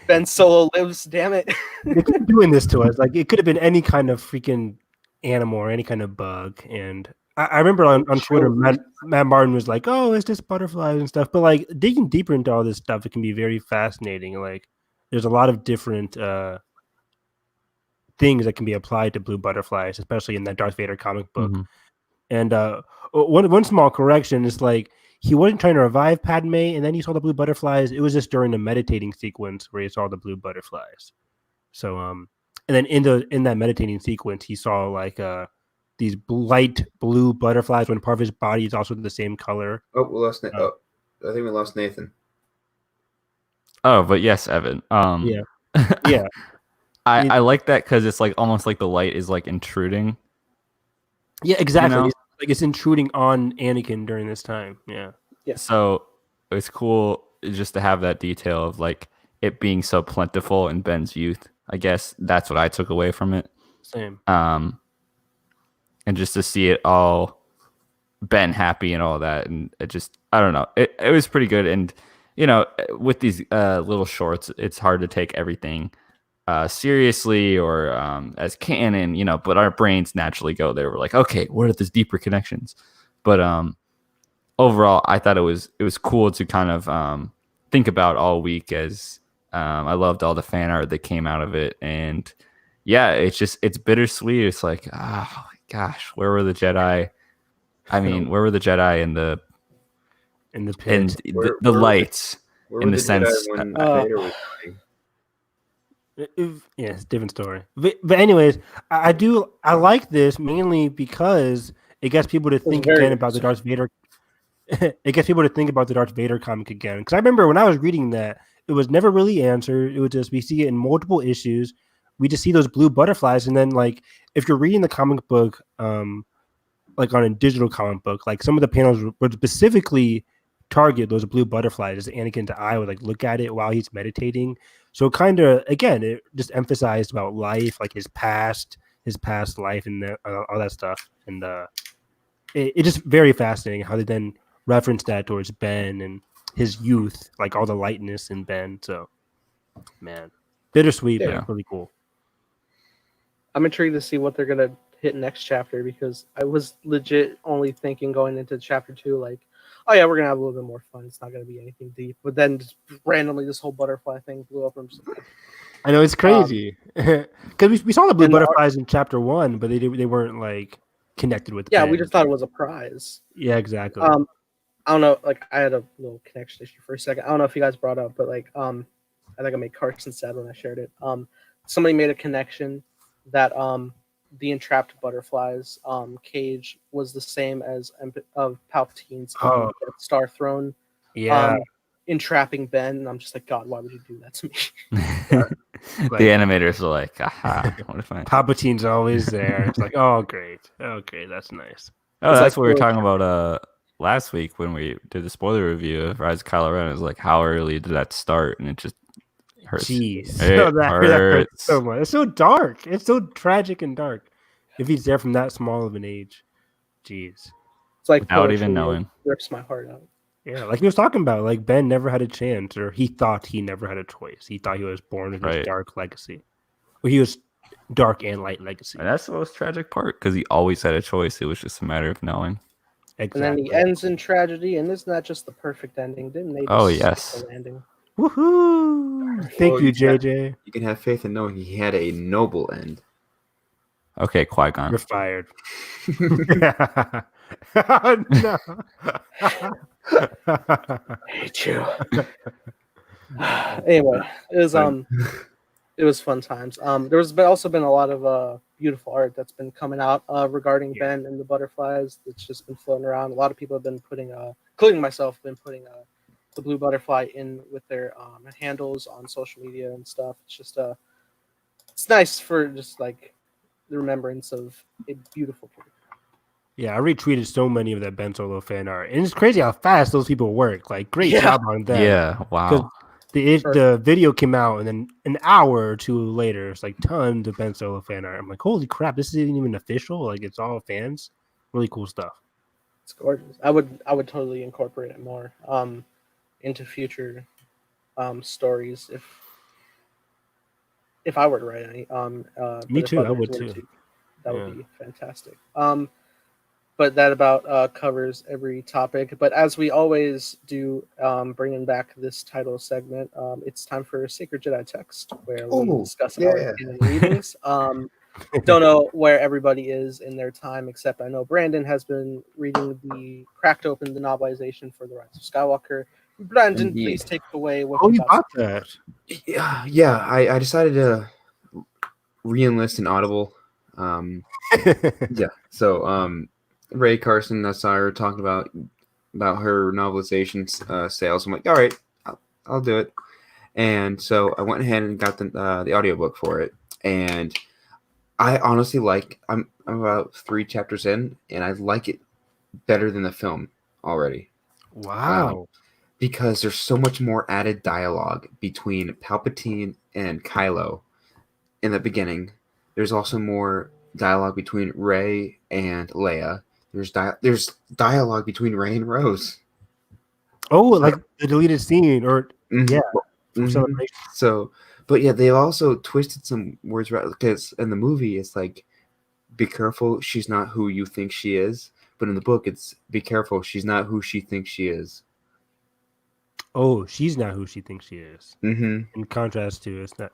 Ben Solo lives. Damn it! They keep doing this to us. Like it could have been any kind of freaking animal or any kind of bug. And I remember on Twitter, Matt Martin was like, "Oh, it's just butterflies and stuff." But like digging deeper into all this stuff, it can be very fascinating. Like there's a lot of different things that can be applied to blue butterflies, especially in that Darth Vader comic book. Mhm. And one small correction is like he wasn't trying to revive Padme, and then he saw the blue butterflies. It was just during the meditating sequence where he saw the blue butterflies. So and then in that meditating sequence, he saw like these light blue butterflies when part of his body is also the same color. Oh, we lost. I think we lost Nathan. Oh, but yes, Evan. Yeah. Yeah. I like that because it's like almost like the light is like intruding. Yeah, exactly. You know? It's intruding on Anakin during this time. Yeah. So it's cool just to have that detail of like it being so plentiful in Ben's youth. I guess that's what I took away from it. Same. And just to see it all, Ben happy and all that, and it just I don't know. It was pretty good, and you know, with these little shorts, it's hard to take everything seriously or as canon, you know, but our brains naturally go there. We're like, okay, what are these deeper connections? But overall, I thought it was cool to kind of think about all week as I loved all the fan art that came out of it. And yeah, it's bittersweet. It's like, oh my gosh, where were the Jedi? I mean, where were the Jedi in the pit? And the lights in the sense. When Vader was dying? Yeah, it's a different story. But anyways, I like this mainly because it gets people to think again about the Darth Vader. It gets people to think about the Darth Vader comic again. Because I remember when I was reading that, it was never really answered. It was just we see it in multiple issues. We just see those blue butterflies, and then like if you're reading the comic book, like on a digital comic book, like some of the panels would specifically target those blue butterflies as Anakin's eye would like look at it while he's meditating. So kind of again, it just emphasized about life, like his past life, and all that stuff. And it's just very fascinating how they then reference that towards Ben and his youth, like all the lightness in Ben. So, man, bittersweet, but really cool. I'm intrigued to see what they're gonna hit next chapter because I was legit only thinking going into chapter 2, like, oh yeah, we're gonna have a little bit more fun. It's not gonna be anything deep. But then just randomly this whole butterfly thing blew up. I know it's crazy because we saw the blue butterflies in chapter 1, but they weren't like connected with. Yeah, we just thought it was a prize. Yeah, exactly. I don't know. Like I had a little connection issue for a second. I don't know if you guys brought up, but like I think I made Carson sad when I shared it. Somebody made a connection that the entrapped butterflies cage was the same as of Palpatine's Death Star throne. Yeah, entrapping Ben, and I'm just like, God, why would you do that to me? The animators are like, aha, what if I... Palpatine's always there. It's like, oh great, that's nice. Oh, that's what we were talking about last week when we did the spoiler review of Rise of Kylo Ren. It was like, how early did that start? And it just hurts. Jeez, that hurts so much. It's so dark. It's so tragic and dark. If he's there from that small of an age, jeez. It's like without even knowing, rips my heart out. Yeah, like he was talking about, like Ben never had a chance, or he thought he never had a choice. He thought he was born with his dark legacy. Well, he was dark and light legacy. And that's the most tragic part, because he always had a choice. It was just a matter of knowing. Exactly. And then he ends in tragedy, and isn't that just the perfect ending? Didn't they? Yes. The landing? Woohoo! Thank you, JJ. You can have faith in knowing he had a noble end. Okay, Qui-Gon. You're fired. No. I hate you. Anyway, it was fun times. There's also been a lot of beautiful art that's been coming out regarding Ben and the butterflies. It's just been floating around. A lot of people have been putting, including myself, the blue butterfly in with their handles on social media and stuff. It's just it's nice for just like the remembrance of a beautiful character. Yeah, I retweeted so many of that Ben Solo fan art, and it's crazy how fast those people work. Like, great job on that. Yeah, wow. the video came out, and then an hour or two later, it's like tons of Ben Solo fan art. I'm like, holy crap, this isn't even official. Like, it's all fans. Really cool stuff. It's gorgeous. I would totally incorporate it more into future stories if I were to write any. Me but too. if I would others were too. that would be fantastic. But that about covers every topic. But as we always do, bringing back this title segment, it's time for Sacred Jedi Text, where we discuss our canon readings. Don't know where everybody is in their time, except I know Brandon has been cracked open the novelization for The Rise of Skywalker. Brandon, Indeed. please take away what Oh, you you got. bought that. Yeah. I decided to re-enlist in Audible. Yeah. So Ray Carson, I saw her talking about her novelization sales. I'm like, all right, I'll do it. And so I went ahead and got the audiobook for it. And I honestly I'm about 3 chapters in, and I like it better than the film already. Wow. Because there's so much more added dialogue between Palpatine and Kylo in the beginning. There's also more dialogue between Rey and Leia. There's dialogue between Rey and Rose. Oh, like the deleted scene, or yeah, from Mhm. Celebration. So, but yeah, they also twisted some words around, because in the movie it's like, be careful, she's not who you think she is. But in the book, it's be careful, she's not who she thinks she is. Oh, she's not who she thinks she is. Mm-hmm. In contrast to it's not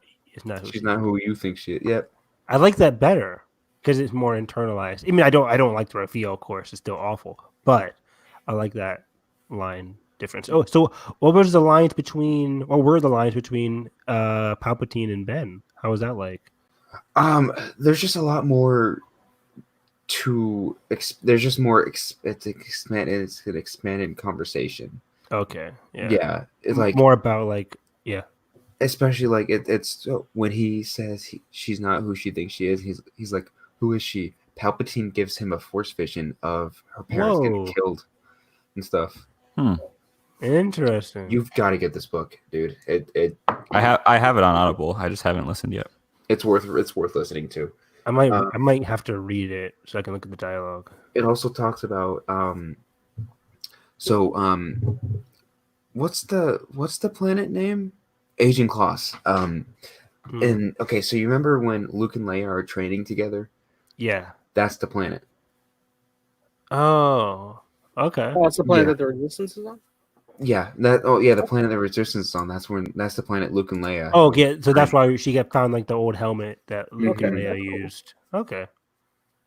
who She's not who you think she is. Yep. I like that better because it's more internalized. I mean, I don't like the reveal, of course. It's still awful, but I like that line difference. Oh, so what were the lines between Palpatine and Ben? How was that like? There's just a lot more there's just more it's an expanded conversation. Okay, Yeah, it's like more about like especially like it's when he says she's not who she thinks she is. He's like, who is she? Palpatine gives him a force vision of her parents getting killed and stuff. Interesting. You've got to get this book, dude. I have it on Audible. I just haven't listened yet. It's worth listening to. I might have to read it so I can look at the dialogue. It also talks about what's the planet name? Agent Kloss. And okay, so you remember when Luke and Leia are training together? Yeah. That's the planet. Oh, okay. Oh, that's the planet that the Resistance is on? Yeah, the planet the Resistance is on. That's the planet Luke and Leia. Oh, yeah. So that's why she found like the old helmet that Luke and Leia used. Okay.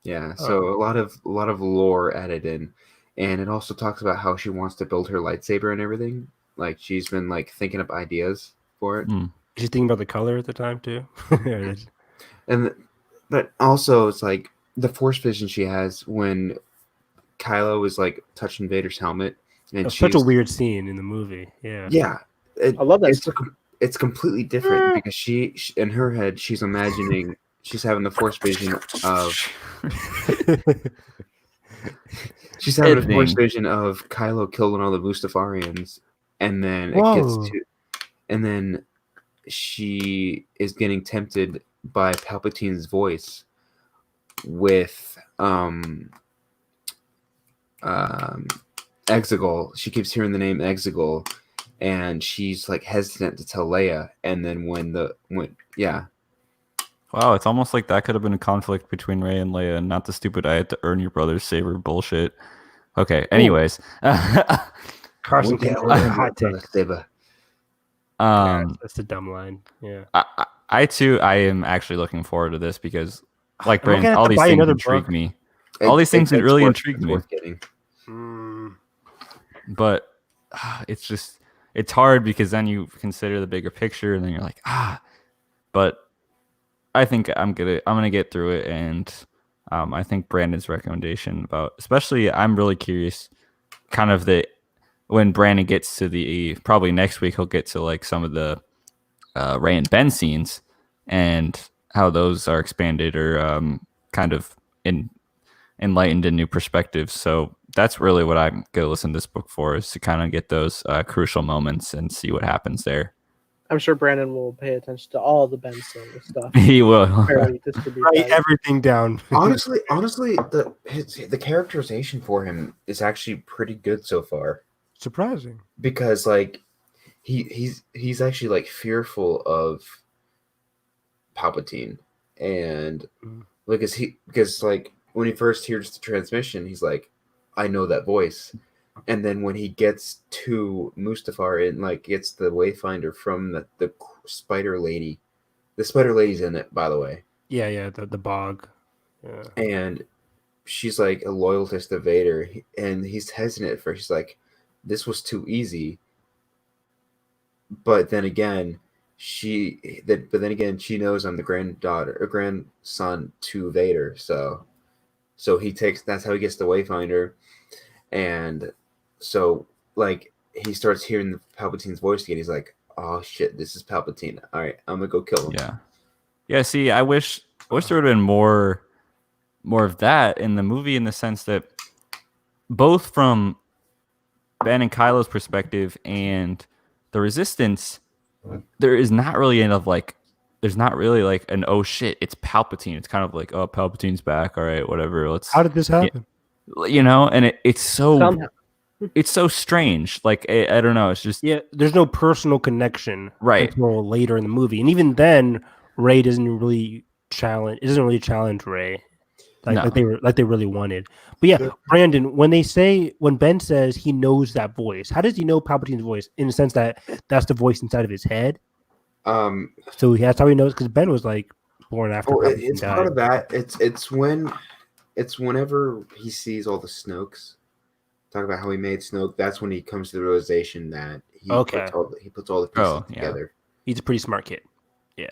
Yeah. So a lot of lore added in, and it also talks about how she wants to build her lightsaber and everything. Like she's been like thinking up ideas for it. She's thinking about the color at the time too. But also it's like the force vision she has when Kylo is like touching Vader's helmet. And it's such a weird scene in the movie. Yeah. I love that. It's completely different because she in her head she's imagining she's having the force vision of Kylo killing all the Mustafarians, and then she is getting tempted by Palpatine's voice with Exegol. She keeps hearing the name Exegol, and she's like hesitant to tell Leia. And then Wow, it's almost like that could have been a conflict between Rey and Leia, and not the stupid "I had to earn your brother's saber" bullshit. Okay, anyways, Carson came with a hot take. That's a dumb line. Yeah. I am actually looking forward to this because, like Brandon, all these things intrigue me. All these things really intrigue me. But it's hard because then you consider the bigger picture, and then you're like, but I think I'm gonna get through it, and I think Brandon's recommendation about, especially, I'm really curious, kind of when Brandon gets to probably next week, he'll get to like some of the Rey and Ben scenes and how those are expanded or kind of enlightened in new perspectives. So that's really what I'm gonna listen to this book for, is to kind of get those crucial moments and see what happens there. I'm sure Brandon will pay attention to all the Ben Stiller stuff. He will. Fairly distribute Write that. everything down. Honestly, the characterization for him is actually pretty good so far. Surprising. Because like he's actually like fearful of Palpatine, and because like when he first hears the transmission, he's like, I know that voice. And then when he gets to Mustafar and like gets the Wayfinder from the Spider Lady, the Spider Lady's in it, by the way. Yeah, the bog. Yeah. And she's like a loyalist to Vader, and he's hesitant at first. He's like, this was too easy. But then again, she knows I'm the grandson to Vader, so that's how he gets the Wayfinder. And so like he starts hearing the Palpatine's voice again. He's like, oh shit, this is Palpatine. All right, I'm gonna go kill him. Yeah. See, I wish there would have been more of that in the movie, in the sense that both from Ben and Kylo's perspective and the Resistance, there is not really enough like. There's not really like an oh shit, it's Palpatine. It's kind of like, oh, Palpatine's back. All right, whatever. How did this happen? And it's so Somehow. It's so strange. Like I don't know. It's just there's no personal connection right until later in the movie, and even then, Rey doesn't really challenge Rey like they really wanted. But yeah, Brandon, when Ben says he knows that voice, how does he know Palpatine's voice? In the sense that that's the voice inside of his head. So that's how he knows, because Ben was like born after. It's died. part of that. It's whenever he sees all the Snokes. Talk about how he made Snoke. That's when he comes to the realization that he puts all the pieces together. He's a pretty smart kid. Yeah.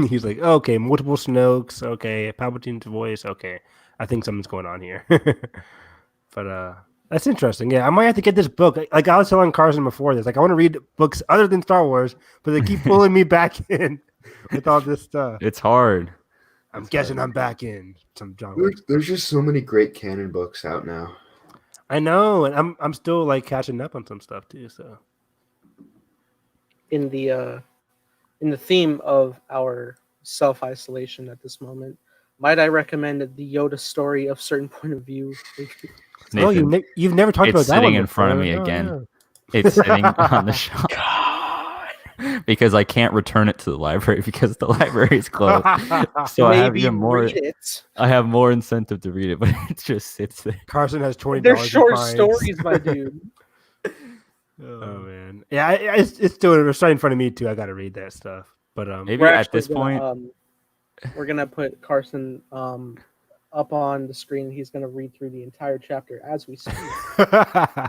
He's like, okay, multiple Snokes. Okay, Palpatine's voice. Okay, I think something's going on here. But that's interesting. Yeah, I might have to get this book. Like I was telling Carson before this, like I want to read books other than Star Wars, but they keep pulling me back in with all this stuff. It's hard. I'm guessing I'm back in some John. There's just so many great canon books out now. I know, and I'm still like catching up on some stuff too. So, in the theme of our self-isolation at this moment, might I recommend the Yoda story of certain point of view? Nathan, you've never talked about that one sitting in front of me again. It's sitting on the shelf. Because I can't return it to the library because the library is closed. So I have even more. I have more incentive to read it, but it just sits there. Carson has $20. They're short stories, my dude. Oh man, yeah, it's still right in front of me too. I got to read that stuff, but maybe at this point, we're gonna put Carson up on the screen. He's gonna read through the entire chapter as we speak.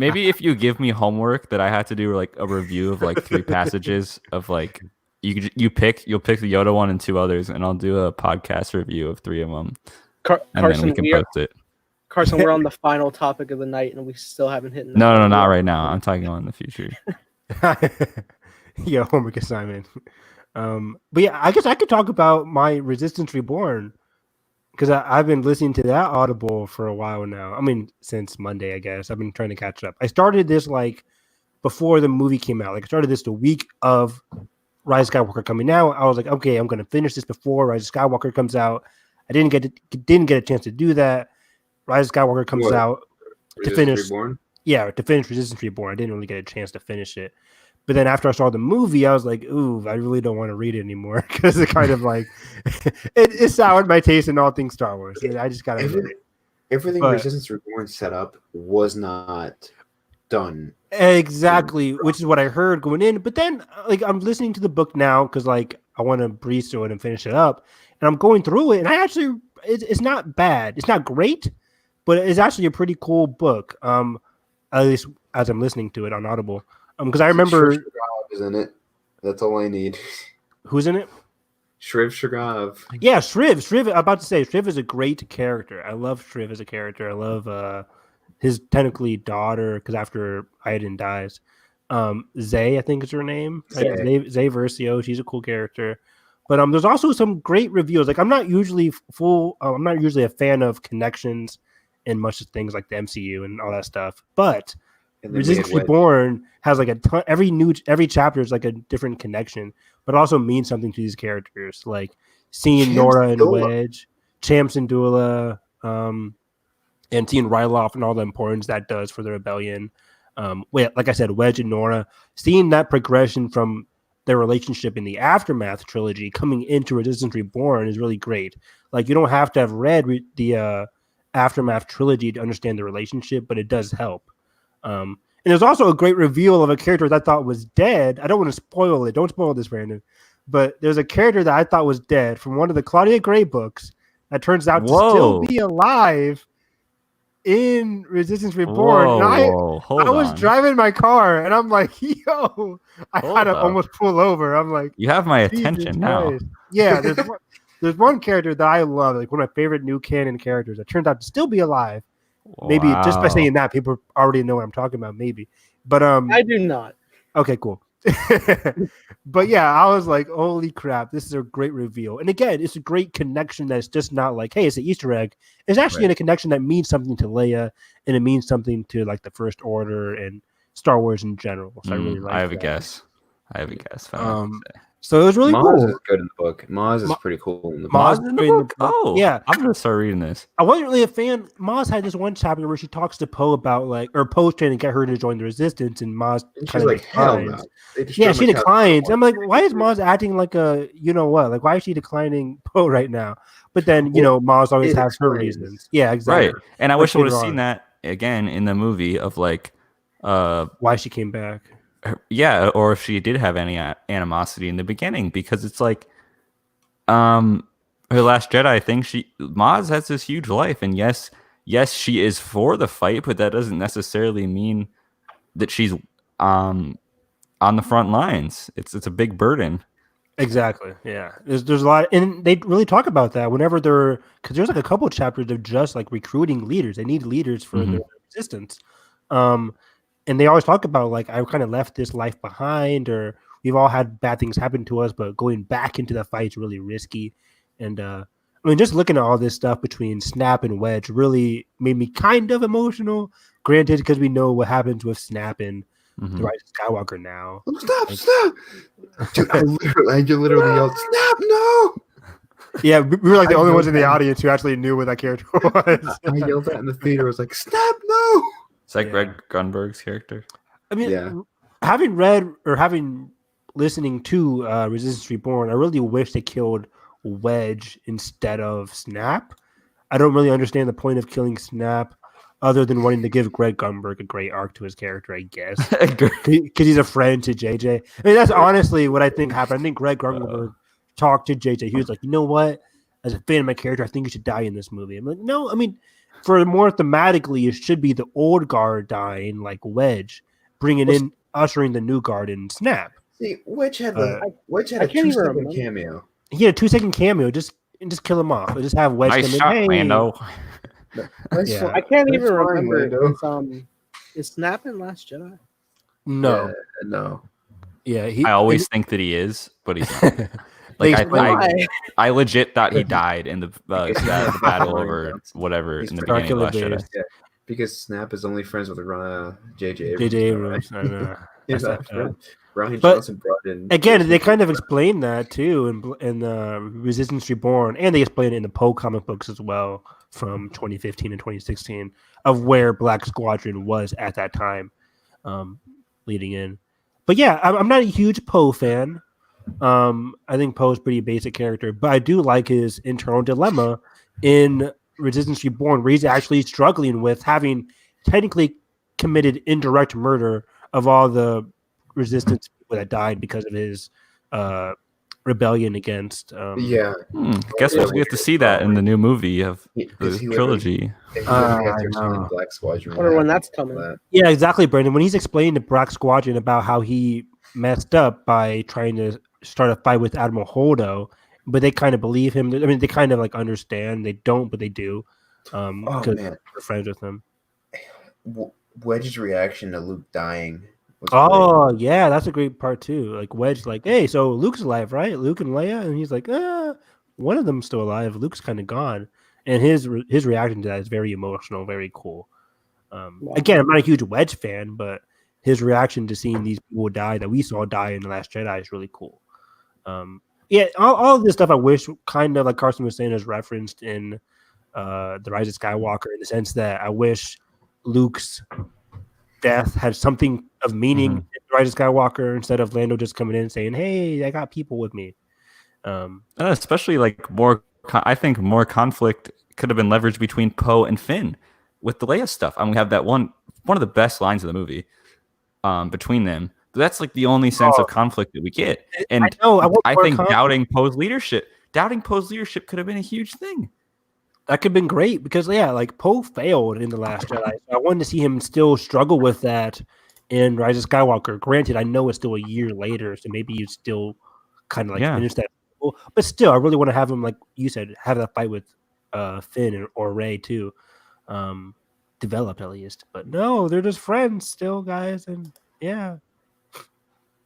Maybe if you give me homework that I had to do like a review of like 3 passages of like you'll pick the Yoda one and 2 others, and I'll do a podcast review of 3 of them. Carson, then we can post it. Carson, we're on the final topic of the night, and we still haven't hit. No, not right now. I'm talking about in the future. Yeah, homework assignment. But yeah, I guess I could talk about my Resistance Reborn, because I've been listening to that Audible for a while now. I mean, since Monday, I guess. I've been trying to catch up. I started this like before the movie came out. Like I started this the week of Rise of Skywalker coming out. I was like, okay, I'm going to finish this before Rise of Skywalker comes out. I didn't get a chance to do that. Rise of Skywalker comes out to finish. Reborn? Yeah, to finish Resistance Reborn. I didn't really get a chance to finish it. But then after I saw the movie, I was like, ooh, I really don't want to read it anymore, because it kind of like it soured my taste in all things Star Wars. I just got to everything Resistance Reborn set up was not done exactly, which is what I heard going in. But then, like, I'm listening to the book now because like I want to breeze through it and finish it up, and I'm going through it, and I actually it's not bad. It's not great, but it's actually a pretty cool book. At least as I'm listening to it on Audible. Because I remember Shriv is in it. That's all I need. Who's in it? Shriv Shrigav. Yeah, Shriv. I'm about to say Shriv is a great character. I love Shriv as a character. I love his technically daughter, because after Iden dies, Zay, I think is her name. Zay Versio. She's a cool character. But there's also some great reviews. Like I'm not usually a fan of connections in much of things like the MCU and all that stuff. But And then we Resistance had Wedge. Reborn has like a ton. Every chapter is like a different connection, but also means something to these characters. Like seeing Champs Nora and Dula. Wedge, Champs and Dula, and seeing Ryloth and all the importance that does for the rebellion. Like I said, Wedge and Nora, seeing that progression from their relationship in the Aftermath trilogy coming into Resistance Reborn is really great. Like you don't have to have read the Aftermath trilogy to understand the relationship, but it does help. And there's also a great reveal of a character that I thought was dead. I don't want to spoil it. Don't spoil this, Brandon. But there's a character that I thought was dead from one of the Claudia Gray books that turns out to still be alive in Resistance Reborn. I was driving my car and I'm like, yo, I had to almost pull over. I'm like, you have my attention now. Yeah, there's one character that I love, like one of my favorite new canon characters that turns out to still be alive. Maybe just by saying that, people already know what I'm talking about. Maybe, but I do not. Okay, cool. But yeah, I was like, holy crap, this is a great reveal. And again, it's a great connection that's just not like, hey, it's an Easter egg. It's actually a connection that means something to Leia, and it means something to like the First Order and Star Wars in general. So I really like. I have a guess. So it was really Maz cool. is good in the book. Maz is pretty cool in the Maz book. in the book? Oh, yeah. I'm gonna start reading this. I wasn't really a fan. Maz had this one chapter where she talks to Poe about Poe's trying to get her to join the Resistance, and Maz She's like, hell no. Yeah, she declines. I'm like, why is Maz acting like a you know what? Like, why is she declining Poe right now? But then Maz always has her reasons. Yeah, exactly. Right, and I wish I would have seen that again in the movie of like, why she came back. Yeah, or if she did have any animosity in the beginning, because it's like, her Last Jedi thing. Maz has this huge life, and yes, she is for the fight, but that doesn't necessarily mean that she's on the front lines. It's a big burden. Exactly. Yeah. There's a lot, and they really talk about that whenever because there's like a couple of chapters of just like recruiting leaders. They need leaders for the Resistance. And they always talk about like, I kind of left this life behind, or we've all had bad things happen to us, but going back into the fight is really risky. And I mean, just looking at all this stuff between Snap and Wedge really made me kind of emotional. Granted, because we know what happens with Snap and the Rise of Skywalker now. Stop! Dude, I literally yelled, "Snap! No!" Yeah, we were like the only ones in the audience who actually knew what that character was. I yelled that in the theater. I was like, "Snap! No!" It's like Greg Grunberg's character. I mean, having read or listening to Resistance Reborn, I really wish they killed Wedge instead of Snap. I don't really understand the point of killing Snap other than wanting to give Greg Grunberg a great arc to his character, I guess. Because he's a friend to JJ. I mean, that's honestly what I think happened. I think Greg Grunberg talked to JJ. He was like, you know what? As a fan of my character, I think you should die in this movie. I'm like, no, I mean, for more thematically, it should be the old guard dying, like Wedge, ushering the new guard in Snap. See, Wedge had a 2-second cameo. He had a 2-second cameo. Just kill him off. Just have Wedge nice come shot, in. Mando. I can't even remember. Is Snap in Last Jedi? No. No. Yeah, I always think that he is, but he's not. Like I legit thought he died in the battle over whatever in the beginning of Last Jedi. Yeah, because Snap is only friends with J.J. Abrams. I know. Ryan Johnson brought in. Again, they kind of explain that too in Resistance Reborn, and they explain it in the Poe comic books as well from 2015 and 2016 of where Black Squadron was at that time, leading in. But yeah, I'm not a huge Poe fan. I think Poe's pretty basic character, but I do like his internal dilemma in Resistance Reborn, where he's actually struggling with having technically committed indirect murder of all the Resistance people that died because of his rebellion against. Guess we get to see that in the new movie of the trilogy. Black Squadron. I wonder when that's coming. Yeah, exactly, Brandon. When he's explaining to Black Squadron about how he messed up by trying to start a fight with Admiral Holdo, but they kind of believe him. I mean, they kind of like understand. They don't, but they do. Because they're friends with him. Wedge's reaction to Luke dying. Yeah, that's a great part too. Like Wedge, like, hey, so Luke's alive, right? Luke and Leia, and he's like, one of them's still alive. Luke's kind of gone, and his reaction to that is very emotional, very cool. Wow. Again, I'm not a huge Wedge fan, but his reaction to seeing these people die that we saw die in The Last Jedi is really cool. Yeah, all of this stuff I wish, kind of like Carson was saying, is referenced in The Rise of Skywalker, in the sense that I wish Luke's death had something of meaning in The Rise of Skywalker, instead of Lando just coming in and saying, "Hey, I got people with me." Especially like I think more conflict could have been leveraged between Poe and Finn with the Leia stuff. I mean, we have that one of the best lines of the movie between them. But that's like the only sense of conflict that we get. And I think doubting Poe's leadership could have been a huge thing. That could have been great, because like Poe failed in The Last Jedi. So I wanted to see him still struggle with that in Rise of Skywalker. Granted, I know it's still a year later, so maybe you still kind of like finish that. But still, I really want to have him, like you said, have that fight with Finn or Rey too, developed at least. But no, they're just friends still, guys, and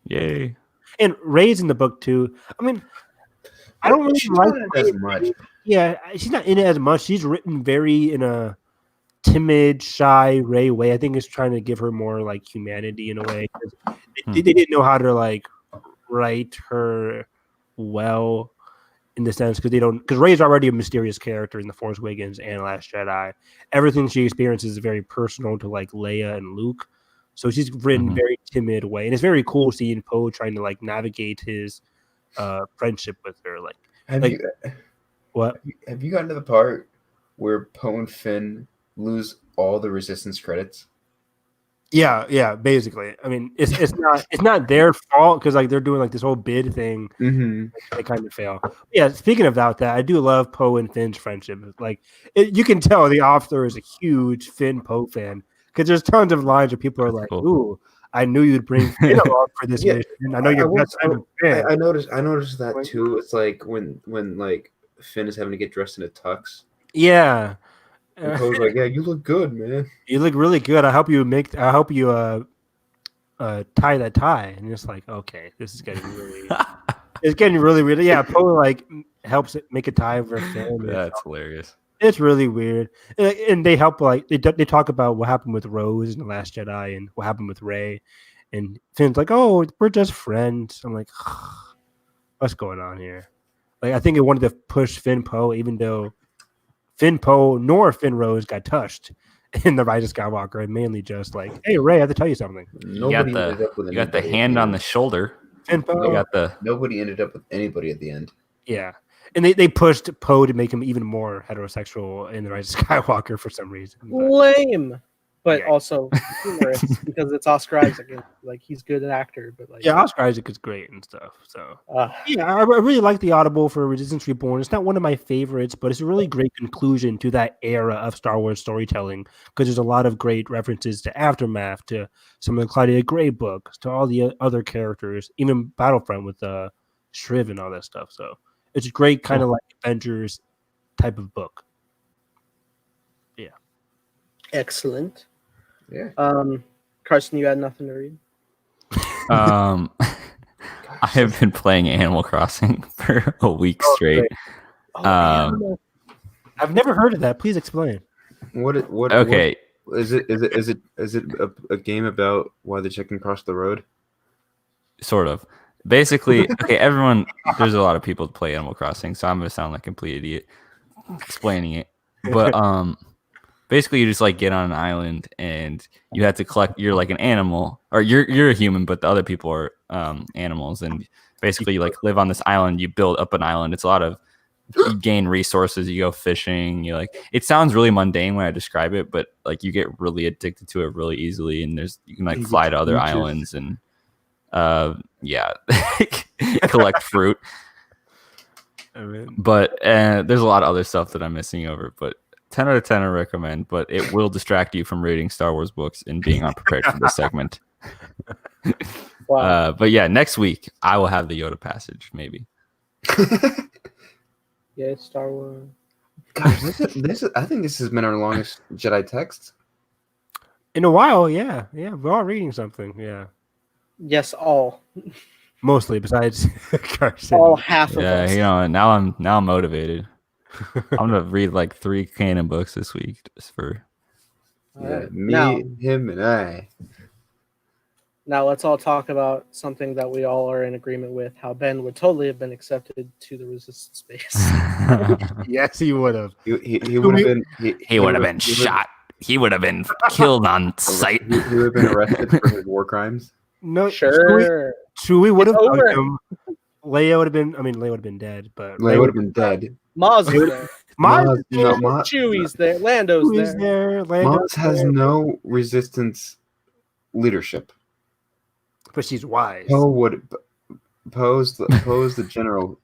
yay. And Rey's in the book too. I mean, I don't really like Rey as much. Yeah, she's not in it as much. She's written very in a timid, shy Rey way. I think it's trying to give her more like humanity in a way. They didn't know how to like write her well, in the sense because Rey's already a mysterious character in The Force Awakens and Last Jedi. Everything she experiences is very personal to like Leia and Luke. So she's written very timid way, and it's very cool seeing Poe trying to like navigate his friendship with her. Have you gotten to the part where Poe and Finn lose all the Resistance credits? Yeah, basically. I mean, it's not their fault, because like they're doing like this whole bid thing. They kind of fail. Yeah, speaking about that, I do love Poe and Finn's friendship. Like you can tell the author is a huge Finn Poe fan, because there's tons of lines where people are like, cool. "Ooh, I knew you'd bring Finn along for this mission. I know you're best friend with Finn." I noticed that too. It's like when like Finn is having to get dressed in a tux. Yeah. And Poe's like, "Yeah, you look good, man. You look really good. I hope you tie that tie." And it's like, okay, this is getting really it's getting really weird. Yeah, Poe like helps it make a tie for Finn. That's hilarious. It's really weird. And they help, like they talk about what happened with Rose in The Last Jedi and what happened with Rey. And Finn's like, "Oh, we're just friends." I'm like, what's going on here? Like, I think it wanted to push Finn Poe, even though Finn Poe nor Finn Rose got touched in The Rise of Skywalker, and mainly just like, "Hey, Rey, I have to tell you something." You got the hand on the shoulder. Finn Poe. Nobody ended up with anybody at the end. Yeah. And they pushed Poe to make him even more heterosexual in The Rise of Skywalker for some reason. Lame. But also humorous, because it's Oscar Isaac. Like, he's good an actor, but like Oscar Isaac is great and stuff. So I really like the Audible for Resistance Reborn. It's not one of my favorites, but it's a really great conclusion to that era of Star Wars storytelling, because there's a lot of great references to Aftermath, to some of the Claudia Gray books, to all the other characters, even Battlefront with Shriv and all that stuff. So it's a great kind of like Avengers type of book. Yeah. Excellent. Yeah. Carson, you had nothing to read? I have been playing Animal Crossing for a week straight. I've never heard of that. Please explain. Okay. Is it a game about why the chicken crossed the road? Sort of. Basically, okay, there's a lot of people that play Animal Crossing, so I'm gonna sound like a complete idiot explaining it. But basically, you just like get on an island and you have to collect. You're like an animal, or you're a human, but the other people are animals. And basically, you like live on this island. You build up an island. It's a lot of you gain resources. You go fishing. You like. It sounds really mundane when I describe it, but like you get really addicted to it really easily. And you can like fly to other islands and collect fruit. But there's a lot of other stuff that I'm missing over, but 10 out of 10 I recommend, but it will distract you from reading Star Wars books and being unprepared for this segment. Wow. But yeah, next week I will have the Yoda passage, maybe. Yeah, Star Wars. Gosh, I think this has been our longest Jedi text. In a while, yeah. We're all reading something, yeah. Yes, all. Mostly, besides Carson. All half of us. Yeah, you know, now I'm motivated. I'm gonna read like 3 canon books this week just for All Yeah, right. me, him, and I. Now let's all talk about something that we all are in agreement with: how Ben would totally have been accepted to the resistance base. Yes, he would have. He would have been. He would have been shot. He would have been killed on sight. He would have been arrested for his war crimes. No, Sure. Chewie would have It's done over. him. Leia would have been. I mean, Leia would have been dead, but Leia would have been dead. Maz is there. Maz, Chewie's there. Lando's Chewie's there. there. Lando's Maz has there. no resistance leadership. But she's wise. Poe would Poe's the general.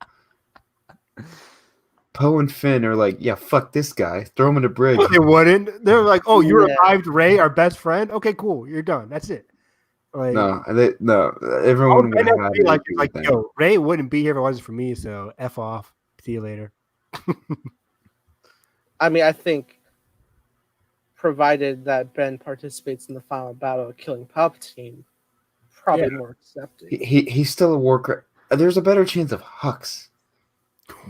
Poe and Finn are like, yeah, fuck this guy. Throw him in a bridge. They wouldn't. They're like, oh, you Yeah. revived Rey, our best friend. Okay, cool. You're done. That's it. Like, No, everyone would have had be like, to do that. yo, Rey wouldn't be here if it wasn't for me. So f off. See you later. I mean, I think, provided that Ben participates in the final battle of killing Palpatine, probably more accepted. He's still a war crime. There's a better chance of Hux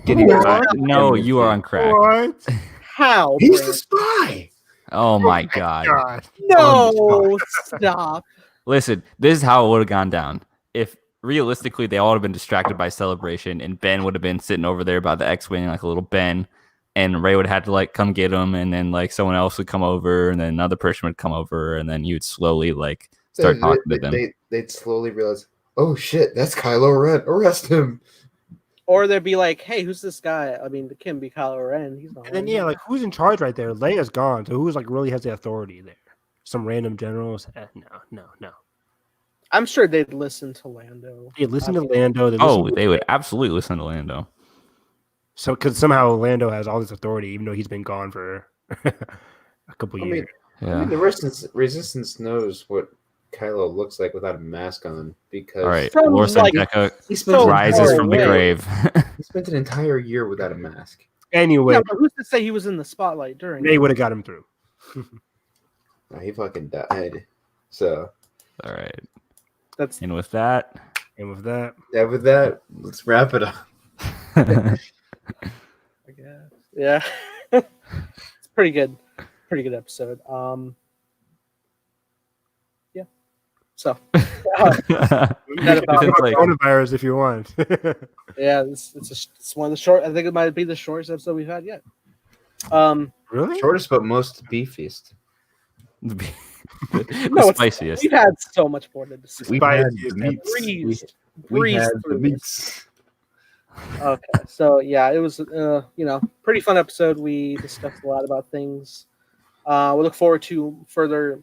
getting No, you are on crack. What? How? He's Brent? the spy. Oh my god. God. No, stop. Listen, this is how it would have gone down. If realistically they all would have been distracted by Celebration, and Ben would have been sitting over there by the X-wing like a little Ben, and Rey would have had to like come get him, and then like someone else would come over, and then another person would come over, and then you would slowly like start talking to them. They'd slowly realize, oh shit, that's Kylo Ren. Arrest him. Or they'd be like, "Hey, who's this guy?" I mean, it can be Kylo Ren. He's not. And then yeah, like who's in charge right there? Leia's gone, so who's like really has the authority there? Some random generals? No. I'm sure they'd listen to Lando. They listen to Lando. They would absolutely listen to Lando. So because somehow Lando has all this authority, even though he's been gone for a couple years. Yeah. I mean, the resistance knows what Kylo looks like without a mask on because All right. From, Lord like, Sandeca he spent so rises far from the away. grave. He spent an entire year without a mask. Anyway, Yeah, but who's to say he was in the spotlight during? Rey would have got him through. No, he fucking died. So All right. That's And with that, And with that, with that, let's wrap it up. I guess. Yeah. It's pretty good. Pretty good episode. Yeah. So It's like- coronavirus if you want. yeah, it's one of the short. I think it might be the shortest episode we've had yet. Really? Shortest but most beefiest. the No, it's- spiciest. We've had so much more to discuss. We Spicy had is the meats. We Breezed had the through this. meats. Okay, so yeah, it was pretty fun episode. We discussed a lot about things. We look forward to further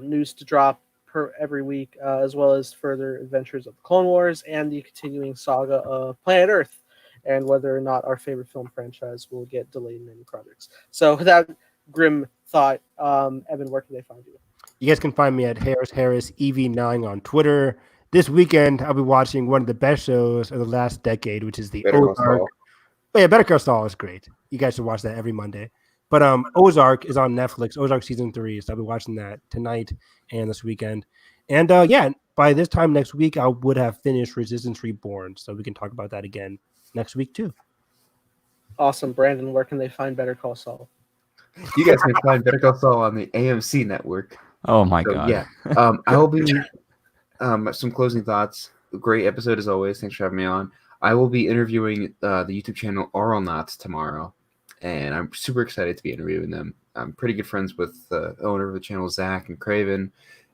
news to drop every week, as well as further adventures of the Clone Wars and the continuing saga of Planet Earth, and whether or not our favorite film franchise will get delayed in any projects. So with that grim thought, Evan, where can they find you? You guys can find me at Harris EV9 on Twitter. This weekend, I'll be watching one of the best shows of the last decade, which is the Better Call Ozark. Saul. Oh, yeah, Better Call Saul is great. You guys should watch that every Monday. But Ozark is on Netflix. Ozark season 3. So I'll be watching that tonight and this weekend. And by this time next week, I would have finished Resistance Reborn. So we can talk about that again next week too. Awesome, Brandon. Where can they find Better Call Saul? You guys can find Better Call Saul on the AMC network. Oh my So, god. yeah. I will be some closing thoughts. Great episode as always. Thanks for having me on. I will be interviewing the YouTube channel Oral Knots tomorrow, and I'm super excited to be interviewing them. I'm pretty good friends with the owner of the channel, Zach and Craven,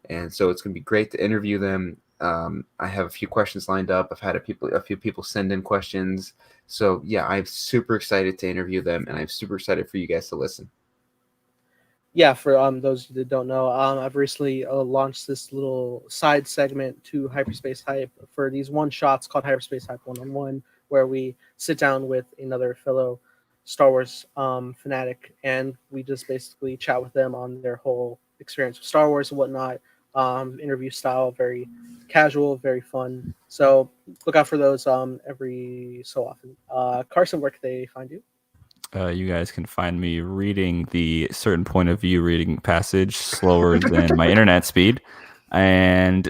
and so it's going to be great to interview them. I have a few questions lined up. I've had a few people send in questions. So yeah, I'm super excited to interview them, and I'm super excited for you guys to listen. Yeah, for those that don't know, I've recently launched this little side segment to Hyperspace Hype for these one-shots called Hyperspace Hype 1-on-1, where we sit down with another fellow Star Wars fanatic, and we just basically chat with them on their whole experience with Star Wars and whatnot. Interview style, very casual, very fun. So look out for those every so often. Carson, where can they find you? You guys can find me reading the certain point of view reading passage slower than my internet speed. And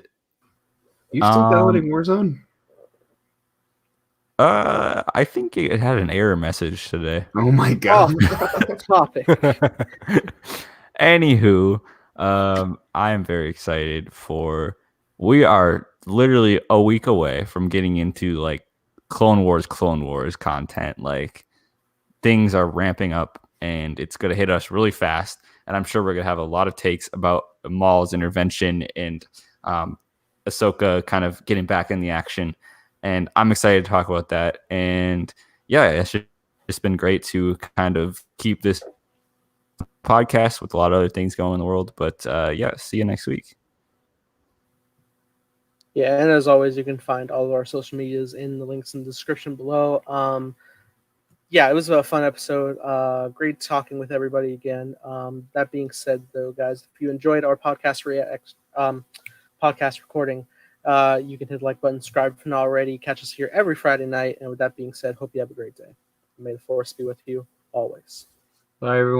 You still downloading Warzone? I think it had an error message today. Oh my god! Topic. Anywho, I am very excited for. We are literally a week away from getting into like Clone Wars content. Like things are ramping up, and it's gonna hit us really fast. And I'm sure we're gonna have a lot of takes about Maul's intervention and Ahsoka kind of getting back in the action. And I'm excited to talk about that. And yeah, it's been great to kind of keep this podcast with a lot of other things going in the world. But yeah, see you next week. Yeah, and as always, you can find all of our social medias in the links in the description below. Yeah, it was a fun episode. Great talking with everybody again. That being said, though, guys, if you enjoyed our podcast podcast recording, you can hit the like button, subscribe if not already. Catch us here every Friday night. And with that being said, hope you have a great day. May the force be with you always. Bye, everyone.